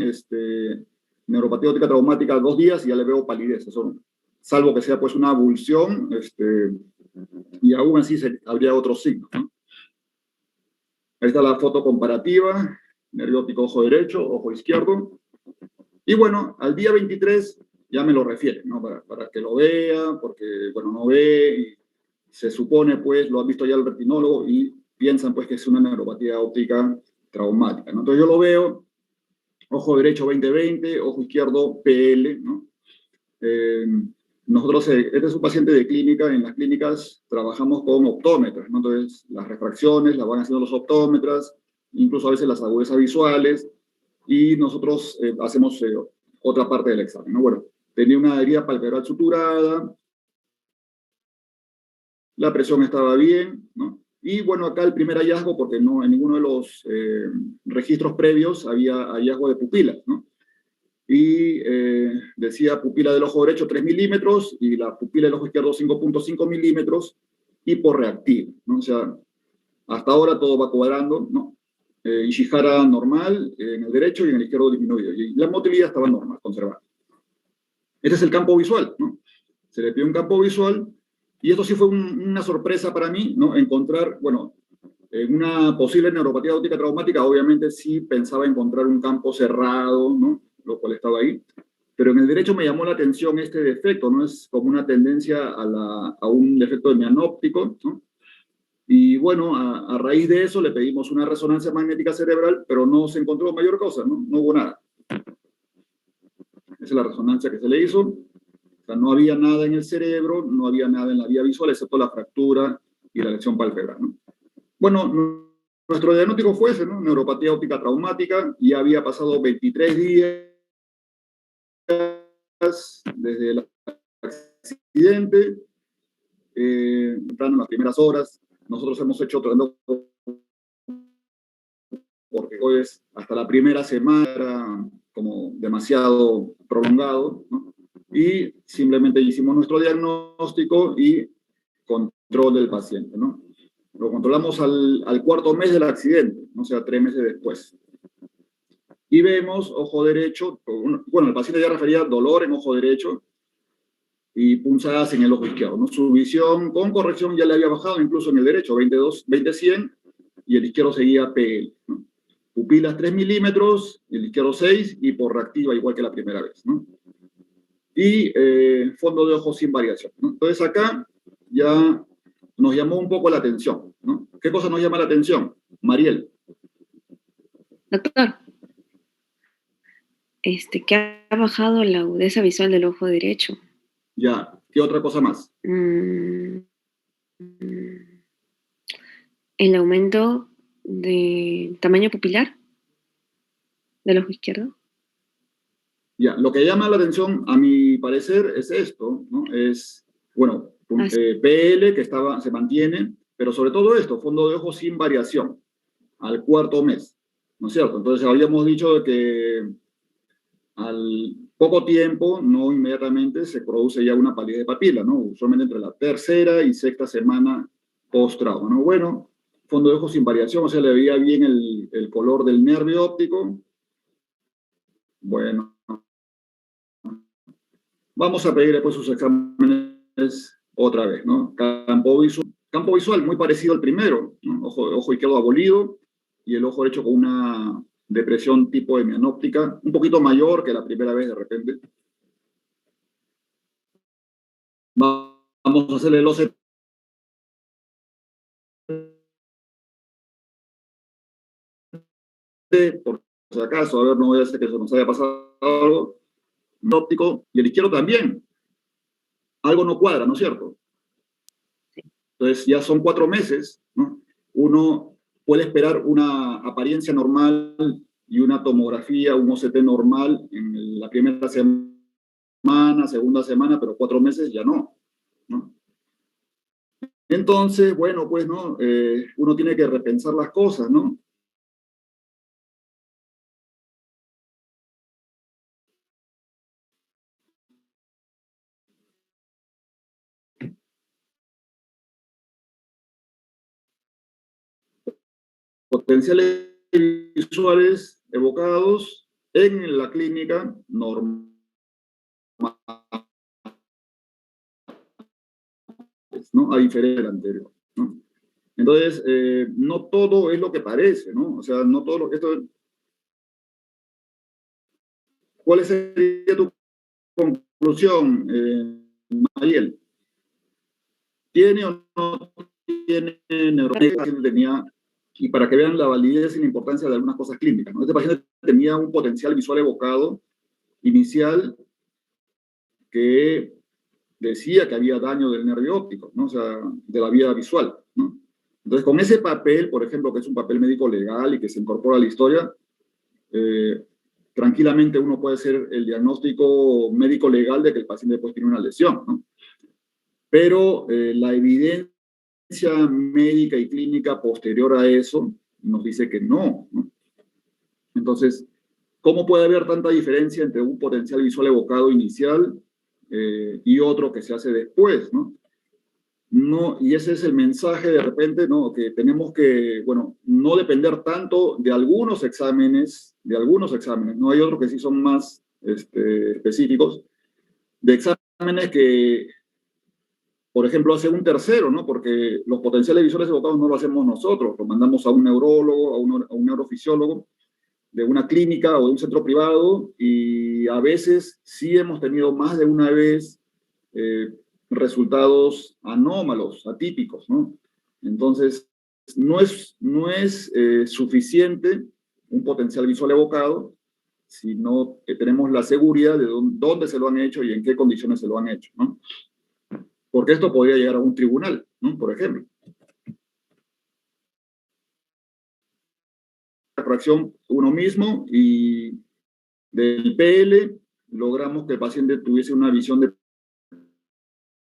D: neuropatía óptica traumática 2 días y ya le veo palidez, eso no. Salvo que sea pues una avulsión, y aún así habría otros signos, ¿no? Ahí está la foto comparativa, nervio óptico ojo derecho, ojo izquierdo. Y bueno, al día 23 ya me lo refieren, ¿no? Para que lo vea, porque, bueno, no ve, y se supone, pues, lo ha visto ya el retinólogo y piensan, pues, que es una neuropatía óptica traumática, ¿no? Entonces yo lo veo, ojo derecho 20/20, ojo izquierdo PL, ¿no? Nosotros, este es un paciente de clínica, en las clínicas trabajamos con optómetras, ¿no? Entonces las refracciones las van haciendo los optómetras, incluso a veces las agudezas visuales, y nosotros hacemos otra parte del examen, ¿no? Bueno, tenía una herida palpebral suturada, la presión estaba bien, ¿no? Y bueno, acá el primer hallazgo, porque no en ninguno de los registros previos había hallazgo de pupilas, ¿no? Y decía pupila del ojo derecho 3 milímetros y la pupila del ojo izquierdo 5.5 milímetros, hiporreactiva, ¿no? O sea, hasta ahora todo va cuadrando, ¿no? Ishihara normal en el derecho y en el izquierdo disminuido. Y la motilidad estaba normal, conservada. Este es el campo visual, ¿no? Se le pidió un campo visual y esto sí fue una sorpresa para mí, ¿no? Encontrar, bueno, en una posible neuropatía óptica traumática, obviamente sí pensaba encontrar un campo cerrado, ¿no? Lo cual estaba ahí. Pero en el derecho me llamó la atención este defecto, ¿no? Es como una tendencia a un defecto de mianóptico, ¿no? Y bueno, a raíz de eso le pedimos una resonancia magnética cerebral, pero no se encontró mayor cosa, ¿no? No hubo nada. Esa es la resonancia que se le hizo. O sea, no había nada en el cerebro, no había nada en la vía visual, excepto la fractura y la lesión palpebral, ¿no? Bueno, nuestro diagnóstico fue ese, ¿no? Neuropatía óptica traumática, y había pasado 23 días desde el accidente, entrando en las primeras horas. Nosotros hemos hecho otro, porque pues, hasta la primera semana era como demasiado prolongado, ¿no? Y simplemente hicimos nuestro diagnóstico y control del paciente, ¿no? Lo controlamos al cuarto mes del accidente, o sea, 3 meses después. Y vemos ojo derecho, bueno, el paciente ya refería dolor en ojo derecho y punzadas en el ojo izquierdo, ¿no? Su visión con corrección ya le había bajado incluso en el derecho, 20-100, y el izquierdo seguía PL, ¿no? Pupilas 3 milímetros, el izquierdo 6, y por reactiva igual que la primera vez, ¿no? Y fondo de ojo sin variación, ¿no? Entonces acá ya nos llamó un poco la atención, ¿no? ¿Qué cosa nos llama la atención? Mariel.
A: Doctor, que ha bajado la agudeza visual del ojo derecho.
D: Ya, ¿qué otra cosa más?
A: El aumento de tamaño pupilar del ojo izquierdo.
D: Ya, lo que llama la atención, a mi parecer, es esto, ¿no? Es, bueno, PL que se mantiene, pero sobre todo esto, fondo de ojo sin variación, al cuarto mes, ¿no es cierto? Entonces habíamos dicho que al poco tiempo, no inmediatamente, se produce ya una palidez de papila, ¿no? Usualmente entre la tercera y sexta semana post-trauma, ¿no? Bueno, fondo de ojo sin variación, o sea, le veía bien el color del nervio óptico. Bueno, vamos a pedir después sus exámenes otra vez, ¿no? Campo visual muy parecido al primero, ¿no? Ojo izquierdo abolido y el ojo derecho con una depresión tipo hemianóptica, un poquito mayor que la primera vez de repente. Vamos a hacerle el OCT. Por si acaso, a ver, no voy a hacer que se nos haya pasado algo. Óptico, y el izquierdo también. Algo no cuadra, ¿no es cierto? Entonces ya son 4 meses, ¿no? Uno puede esperar una apariencia normal y una tomografía, un OCT normal en la primera semana, segunda semana, pero 4 meses ya no, ¿no? Entonces, bueno, pues, ¿no? Uno tiene que repensar las cosas, ¿no? Potenciales visuales evocados en la clínica normal, ¿no? A diferencia del anterior, ¿no? Entonces, no todo es lo que parece, ¿no? O sea, no todo lo que esto... ¿Cuál sería tu conclusión, Mariel? ¿Tiene o no tiene neuropatía? Tenía, y para que vean la validez y la importancia de algunas cosas clínicas, ¿no? Este paciente tenía un potencial visual evocado inicial que decía que había daño del nervio óptico, ¿no? O sea, de la vía visual, ¿no? Entonces, con ese papel, por ejemplo, que es un papel médico legal y que se incorpora a la historia, tranquilamente uno puede hacer el diagnóstico médico legal de que el paciente después tiene una lesión, ¿no? Pero la evidencia médica y clínica posterior a eso nos dice que no, ¿no? Entonces, ¿cómo puede haber tanta diferencia entre un potencial visual evocado inicial y otro que se hace después, ¿no? No, y ese es el mensaje de repente, ¿no? Que tenemos que, bueno, no depender tanto de algunos exámenes, ¿no? Hay otros que sí son más específicos, de exámenes que, por ejemplo, hace un tercero, ¿no? Porque los potenciales visuales evocados no lo hacemos nosotros, lo mandamos a un neurólogo, a un neurofisiólogo de una clínica o de un centro privado, y a veces sí hemos tenido más de una vez resultados anómalos, atípicos, ¿no? Entonces, no es suficiente un potencial visual evocado, sino que tenemos la seguridad de dónde se lo han hecho y en qué condiciones se lo han hecho, ¿no? Porque esto podría llegar a un tribunal, ¿no? Por ejemplo. La fracción uno mismo y del PL logramos que el paciente tuviese una visión de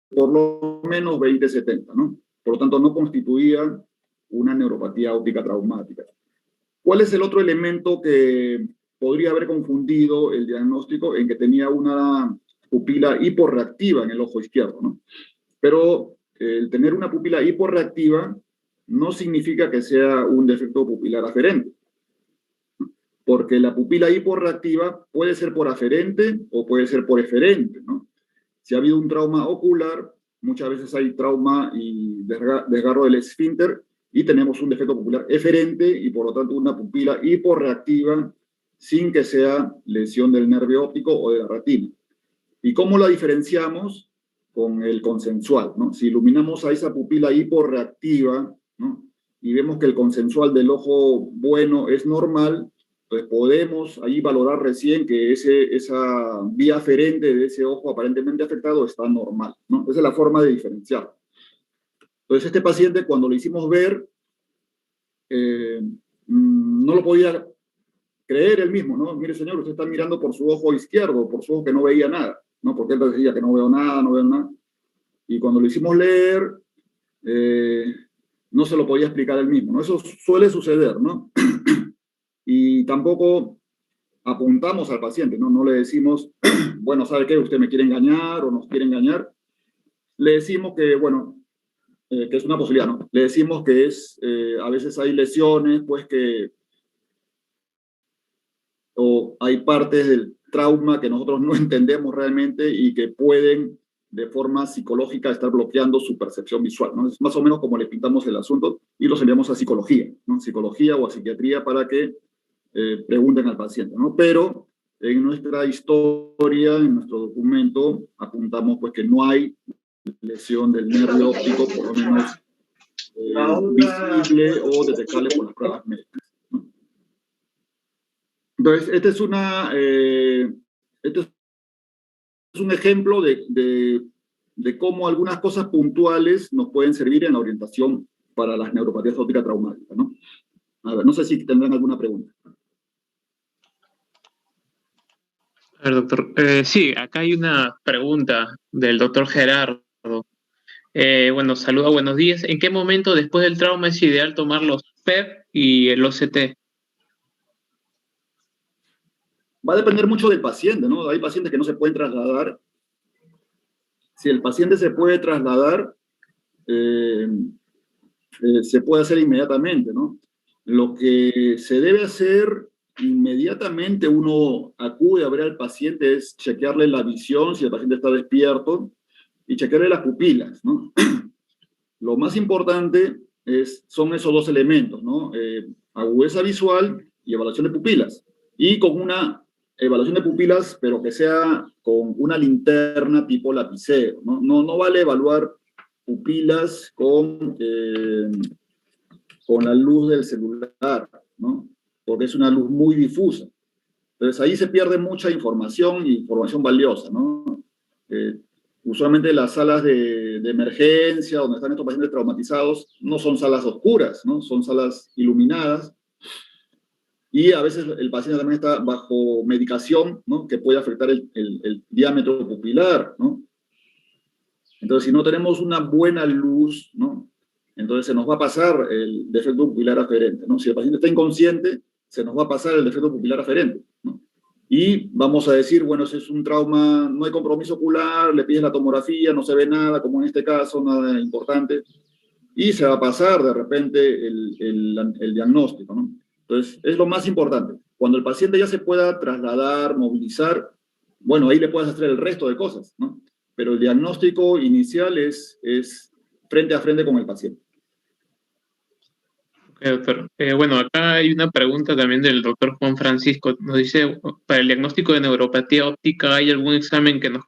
D: por lo menos 20/70, ¿no? Por lo tanto, no constituía una neuropatía óptica traumática. ¿Cuál es el otro elemento que podría haber confundido el diagnóstico en que tenía una pupila hiporreactiva en el ojo izquierdo, ¿no? Pero el tener una pupila hiporreactiva no significa que sea un defecto pupilar aferente, porque la pupila hiporreactiva puede ser por aferente o puede ser por eferente, ¿no? Si ha habido un trauma ocular, muchas veces hay trauma y desgarro del esfínter y tenemos un defecto pupilar eferente y por lo tanto una pupila hiporreactiva sin que sea lesión del nervio óptico o de la retina. ¿Y cómo la diferenciamos? Con el consensual, ¿no? Si iluminamos a esa pupila hiporreactiva, ¿no? Y vemos que el consensual del ojo bueno es normal, pues podemos ahí valorar recién que esa vía aferente de ese ojo aparentemente afectado está normal, ¿no? Esa es la forma de diferenciar. Entonces, este paciente, cuando lo hicimos ver, no lo podía creer él mismo, ¿no? Mire, señor, usted está mirando por su ojo izquierdo, por su ojo que no veía nada, ¿no? Porque él decía que no veo nada, no veo nada. Y cuando lo hicimos leer, no se lo podía explicar él mismo, ¿no? Eso suele suceder, ¿no? Y tampoco apuntamos al paciente, ¿no? No le decimos, bueno, ¿sabe qué? Usted me quiere engañar o nos quiere engañar. Le decimos que, bueno, que es una posibilidad, ¿no? Le decimos que a veces hay lesiones, pues o hay partes del trauma que nosotros no entendemos realmente y que pueden de forma psicológica estar bloqueando su percepción visual, ¿no? Es más o menos como le pintamos el asunto y los enviamos a psicología, ¿no? Psicología o a psiquiatría para que pregunten al paciente, ¿no? Pero en nuestra historia, en nuestro documento, apuntamos pues que no hay lesión del nervio óptico, por lo menos visible o detectable por las pruebas médicas, ¿no? Entonces, este es un ejemplo de cómo algunas cosas puntuales nos pueden servir en la orientación para las neuropatías ópticas traumáticas, ¿no? A ver, no sé si tendrán alguna pregunta.
B: A ver, doctor. Sí, acá hay una pregunta del doctor Gerardo. Bueno, saluda, buenos días. ¿En qué momento después del trauma es ideal tomar los PEP y el OCT?
D: Va a depender mucho del paciente, ¿no? Hay pacientes que no se pueden trasladar. Si el paciente se puede trasladar, se puede hacer inmediatamente, ¿no? Lo que se debe hacer inmediatamente, uno acude a ver al paciente, es chequearle la visión, si el paciente está despierto, y chequearle las pupilas, ¿no? Lo más importante son esos dos elementos, ¿no? Agudeza visual y evaluación de pupilas. Y con una evaluación de pupilas, pero que sea con una linterna tipo lapicero, ¿no? No vale evaluar pupilas con la luz del celular, ¿no? Porque es una luz muy difusa. Entonces ahí se pierde mucha información y información valiosa, ¿no? Usualmente las salas de emergencia, donde están estos pacientes traumatizados, no son salas oscuras, ¿no? Son salas iluminadas. Y a veces el paciente también está bajo medicación, ¿no? Que puede afectar el diámetro pupilar, ¿no? Entonces, si no tenemos una buena luz, ¿no? Entonces se nos va a pasar el defecto pupilar aferente, ¿no? Si el paciente está inconsciente, se nos va a pasar el defecto pupilar aferente, ¿no? Y vamos a decir, bueno, ese es un trauma, no hay compromiso ocular, le pides la tomografía, no se ve nada, como en este caso, nada importante, y se va a pasar de repente el diagnóstico, ¿no? Entonces, es lo más importante. Cuando el paciente ya se pueda trasladar, movilizar, bueno, ahí le puedes hacer el resto de cosas, ¿no? Pero el diagnóstico inicial es frente a frente con el paciente.
B: Ok, doctor. Bueno, acá hay una pregunta también del doctor Juan Francisco. Nos dice, para el diagnóstico de neuropatía óptica, ¿hay algún examen que nos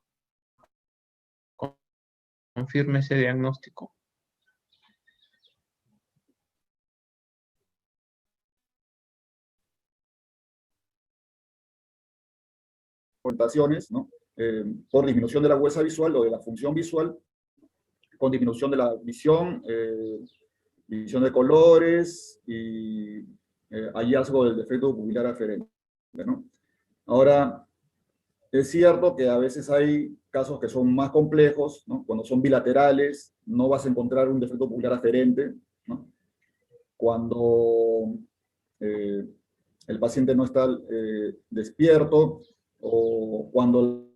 B: confirme ese diagnóstico?
D: orientaciones, ¿no? Por disminución de la agudeza visual o de la función visual, con disminución de la visión, visión de colores y hallazgo del defecto pupilar aferente, ¿no? Ahora, es cierto que a veces hay casos que son más complejos, ¿no? Cuando son bilaterales, no vas a encontrar un defecto pupilar aferente, ¿no? Cuando el paciente no está despierto o cuando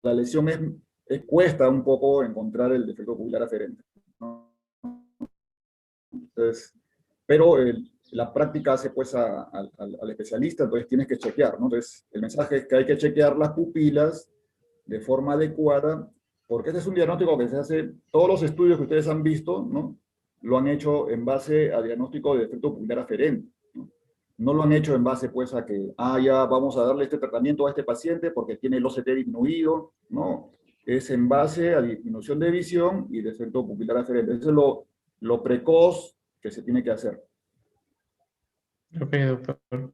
D: la lesión cuesta un poco encontrar el defecto pupilar aferente, ¿no? Entonces, pero la práctica hace pues al especialista, entonces tienes que chequear, ¿no? Entonces, el mensaje es que hay que chequear las pupilas de forma adecuada, porque este es un diagnóstico que se hace, todos los estudios que ustedes han visto, ¿no? Lo han hecho en base a diagnóstico de defecto pupilar aferente, ¿no? No lo han hecho en base pues a que, ya vamos a darle este tratamiento a este paciente porque tiene el OCT disminuido, no, es en base a disminución de visión y defecto pupilar aferente. Eso es lo precoz que se tiene que hacer.
B: Ok, doctor.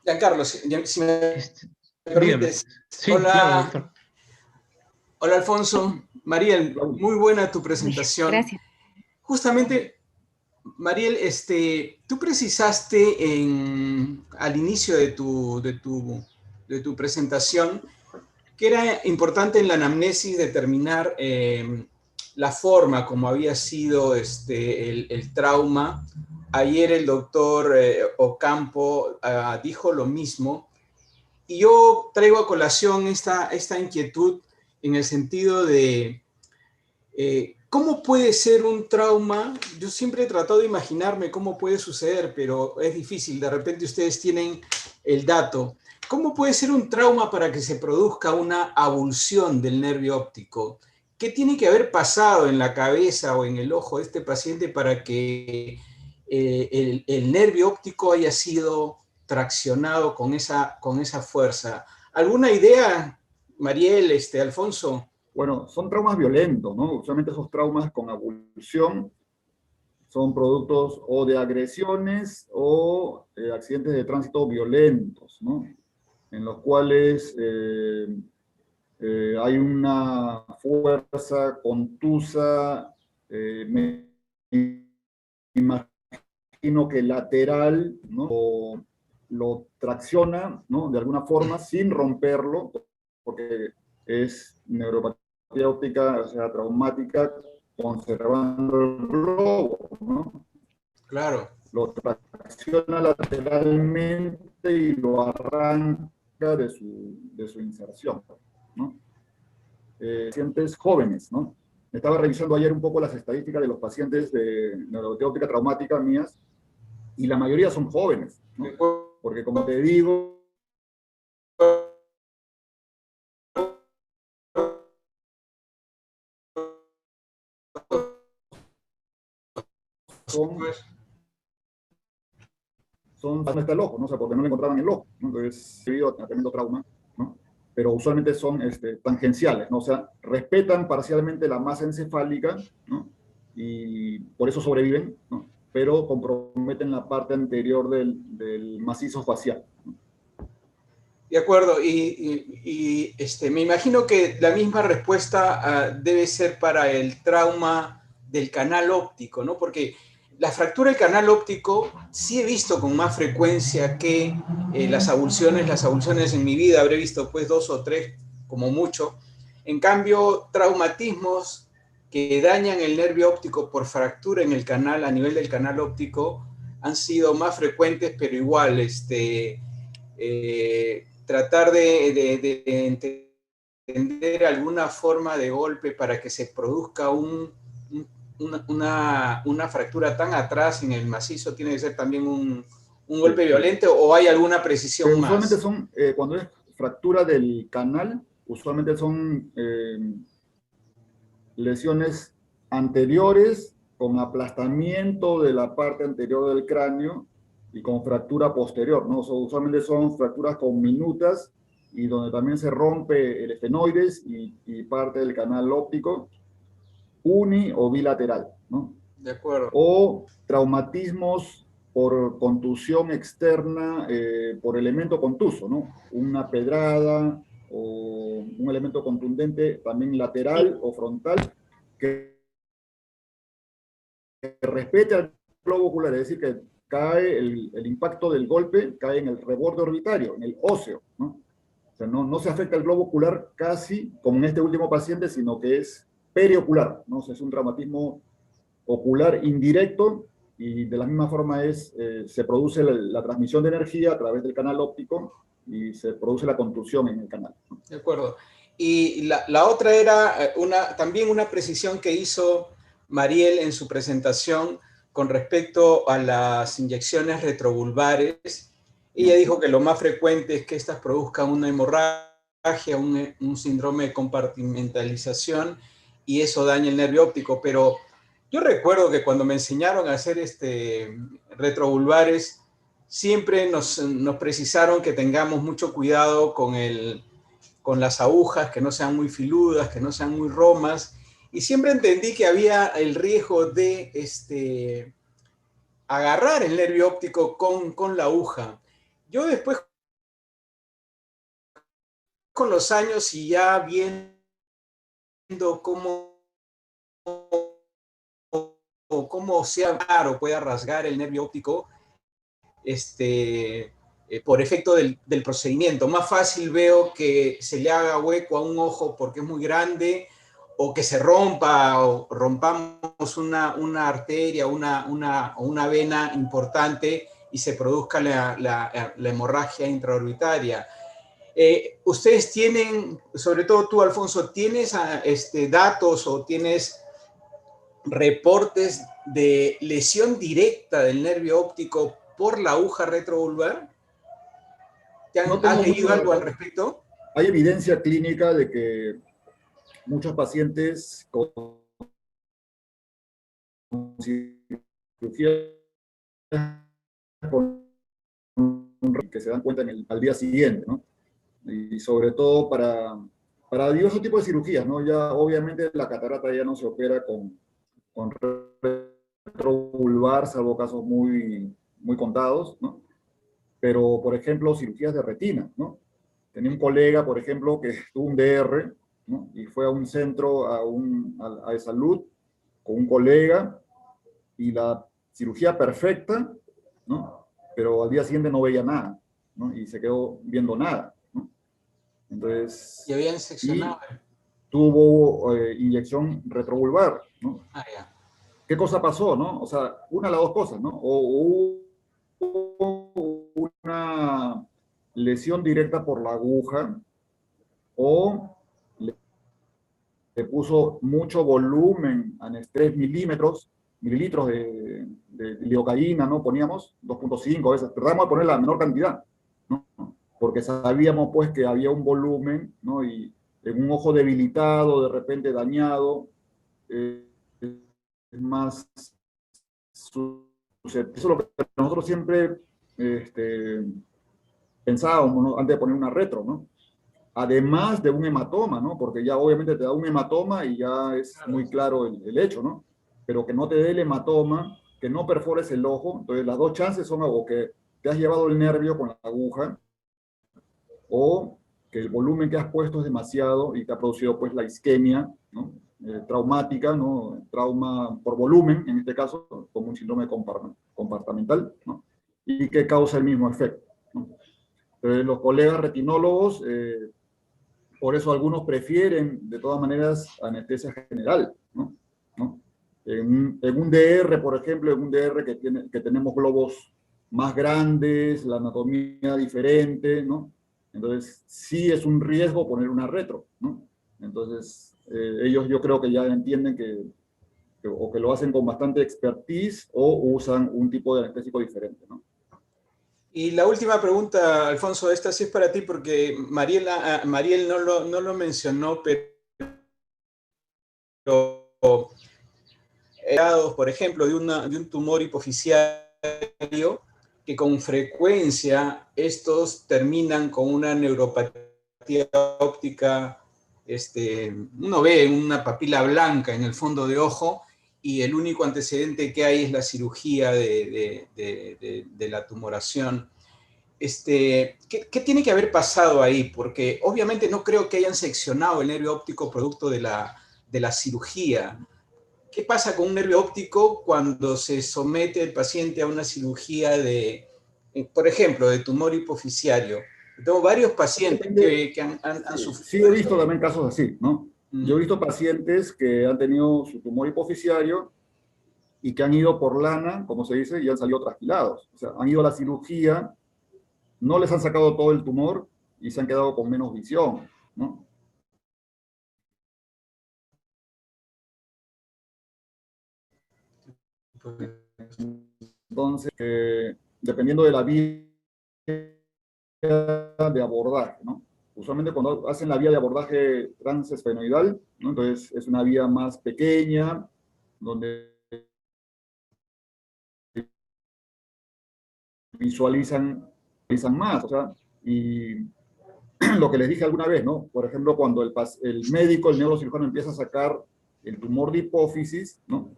E: Giancarlo, si me permites.
B: Sí,
E: Hola,
B: claro, doctor.
E: Hola, Alfonso. Mariel, muy buena tu presentación.
A: Gracias.
E: Justamente, Mariel, tú precisaste al inicio de tu presentación que era importante en la anamnesis determinar la forma como había sido el trauma. Ayer el doctor Ocampo dijo lo mismo, y yo traigo a colación esta inquietud en el sentido de ¿cómo puede ser un trauma? Yo siempre he tratado de imaginarme cómo puede suceder, pero es difícil. De repente ustedes tienen el dato. ¿Cómo puede ser un trauma para que se produzca una avulsión del nervio óptico? ¿Qué tiene que haber pasado en la cabeza o en el ojo de este paciente para que el nervio óptico haya sido traccionado con esa fuerza? ¿Alguna idea, Mariel, Alfonso?
D: Bueno, son traumas violentos, ¿no? Usualmente esos traumas con avulsión son productos o de agresiones o accidentes de tránsito violentos, ¿no? En los cuales hay una fuerza contusa, me imagino que lateral, ¿no? Lo tracciona, ¿no? De alguna forma sin romperlo, porque es neuropatía óptica, o sea, traumática, conservando el globo, ¿no?
E: Claro.
D: Lo tracciona lateralmente y lo arranca de su inserción, ¿no? Pacientes jóvenes, ¿no? Estaba revisando ayer un poco las estadísticas de los pacientes de neuropatía óptica traumática mías, y la mayoría son jóvenes, ¿no? Porque como te digo, no está el ojo, ¿no? O sea, porque no le encontraban el ojo, ¿no? Entonces, debido a tremendo trauma, ¿no? Pero usualmente son tangenciales, ¿no? O sea, respetan parcialmente la masa encefálica, ¿no? Y por eso sobreviven, ¿no? Pero comprometen la parte anterior del macizo facial, ¿no?
E: De acuerdo, y me imagino que la misma respuesta debe ser para el trauma del canal óptico, ¿no? Porque la fractura del canal óptico sí he visto con más frecuencia que las avulsiones en mi vida, habré visto pues 2 o 3 como mucho. En cambio, traumatismos que dañan el nervio óptico por fractura en el canal, a nivel del canal óptico, han sido más frecuentes, pero igual, tratar de entender alguna forma de golpe para que se produzca una fractura tan atrás en el macizo, tiene que ser también un golpe violento, o hay alguna precisión más.
D: Usualmente son, cuando es fractura del canal, usualmente son lesiones anteriores con aplastamiento de la parte anterior del cráneo y con fractura posterior, ¿no? Usualmente son fracturas conminutas y donde también se rompe el esfenoides y parte del canal óptico, uni o bilateral, ¿no?
E: De acuerdo.
D: O traumatismos por contusión externa, por elemento contuso, ¿no? Una pedrada o un elemento contundente también lateral o frontal que respete al globo ocular, es decir, que cae el impacto del golpe, cae en el reborde orbitario, en el óseo, ¿no? O sea, no se afecta el globo ocular casi como en este último paciente, sino que es periocular, ¿no? O sea, es un traumatismo ocular indirecto y de la misma forma se produce la transmisión de energía a través del canal óptico y se produce la contusión en el canal, ¿no?
E: De acuerdo. Y la otra era también una precisión que hizo Mariel en su presentación con respecto a las inyecciones retrovulvares. Ella dijo que lo más frecuente es que estas produzcan una hemorragia, un síndrome de compartimentalización, y eso daña el nervio óptico. Pero yo recuerdo que cuando me enseñaron a hacer retrovulvares, siempre nos precisaron que tengamos mucho cuidado con las agujas, que no sean muy filudas, que no sean muy romas, y siempre entendí que había el riesgo de agarrar el nervio óptico con la aguja. Yo después, con los años y ya viendo cómo sea o pueda rasgar el nervio óptico, por efecto del procedimiento. Más fácil veo que se le haga hueco a un ojo porque es muy grande, o que se rompa, o rompamos una arteria, o una vena importante y se produzca la hemorragia intraorbitaria. Ustedes tienen, sobre todo tú, Alfonso, ¿tienes datos o tienes reportes de lesión directa del nervio óptico por la aguja retrovulvar? ¿Has leído algo al respecto?
D: Hay evidencia clínica de que muchos pacientes con cirugía que se dan cuenta al día siguiente, ¿no? Y sobre todo para diversos tipos de cirugías, ¿no? Ya obviamente la catarata ya no se opera con retrovulvar, salvo casos muy, muy contados, ¿no? Pero, por ejemplo, cirugías de retina, ¿no? Tenía un colega, por ejemplo, que tuvo un DR, ¿no? Y fue a un centro, de salud, con un colega, y la cirugía perfecta, ¿no? Pero al día siguiente no veía nada, ¿no? Y se quedó viendo nada, ¿no? Entonces...
E: Y habían seccionado.
D: Tuvo inyección retrovulvar, ¿no?
E: Ah, ya.
D: ¿Qué cosa pasó, no? O sea, una de las dos cosas, ¿no? O una lesión directa por la aguja, o le puso mucho volumen, 3 mililitros de lidocaína, ¿no? Poníamos 2.5 a veces, tratamos de poner la menor cantidad, ¿no? Porque sabíamos, pues, que había un volumen, ¿no? Y en un ojo debilitado, de repente dañado, es más... Eso es lo que nosotros siempre pensábamos, ¿no? Antes de poner una retro, ¿no? Además de un hematoma, ¿no? Porque ya obviamente te da un hematoma y ya es muy claro el hecho, ¿no? Pero que no te dé el hematoma, que no perfores el ojo. Entonces las dos chances son o que te has llevado el nervio con la aguja, o que el volumen que has puesto es demasiado y te ha producido, pues, la isquemia, ¿no? Traumática, ¿no? Trauma por volumen, en este caso, como un síndrome compartimental, ¿no? Y que causa el mismo efecto, ¿no? Entonces, los colegas retinólogos, por eso algunos prefieren, de todas maneras, anestesia general, ¿no? En un DR, por ejemplo, en un DR que tenemos globos más grandes, la anatomía diferente, ¿no? Entonces, sí es un riesgo poner una retro, ¿no? Entonces, ellos yo creo que ya entienden que lo hacen con bastante expertise o usan un tipo de anestésico diferente, ¿no?
E: Y la última pregunta, Alfonso, esta sí es para ti, porque Mariel no lo mencionó, pero por ejemplo, de un tumor hipoficiario, que con frecuencia estos terminan con una neuropatía óptica. Uno ve una papila blanca en el fondo de ojo, y el único antecedente que hay es la cirugía de la tumoración. ¿Qué tiene que haber pasado ahí? Porque obviamente no creo que hayan seccionado el nervio óptico producto de la cirugía. ¿Qué pasa con un nervio óptico cuando se somete el paciente a una cirugía por ejemplo, de tumor hipoficiario? Tengo varios pacientes que han sufrido.
D: Sí, he visto también casos así, ¿no? Yo he visto pacientes que han tenido su tumor hipoficiario y que han ido por lana, como se dice, y han salido trasquilados. O sea, han ido a la cirugía, no les han sacado todo el tumor y se han quedado con menos visión, ¿no? Entonces, dependiendo de la vía de abordaje, ¿no? Usualmente cuando hacen la vía de abordaje transesfenoidal, ¿no? Entonces es una vía más pequeña, donde visualizan más, o sea, y lo que les dije alguna vez, ¿no? Por ejemplo, cuando el médico, el neurocirujano empieza a sacar el tumor de hipófisis, ¿no?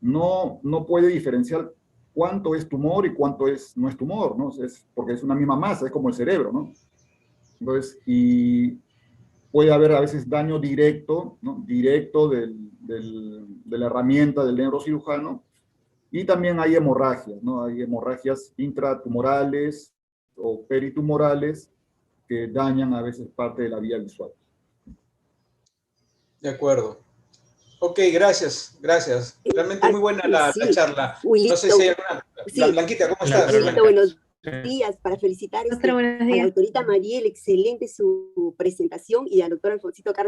D: No puede diferenciar cuánto es tumor y cuánto no es tumor, ¿no? Porque es una misma masa, es como el cerebro, ¿no? Entonces, y puede haber a veces daño directo, ¿no? Directo de la herramienta del neurocirujano, y también hay hemorragias, ¿no? Hay hemorragias intratumorales o peritumorales que dañan a veces parte de la vía visual.
E: De acuerdo. Ok, gracias. Realmente muy buena la charla. No sé si hay alguna...
F: Sí.
E: Blanquita, ¿cómo estás?
F: Blanquita, buenos días. Para felicitar a la doctorita Mariel, excelente su presentación, y a la doctora Alfonsito Carlos.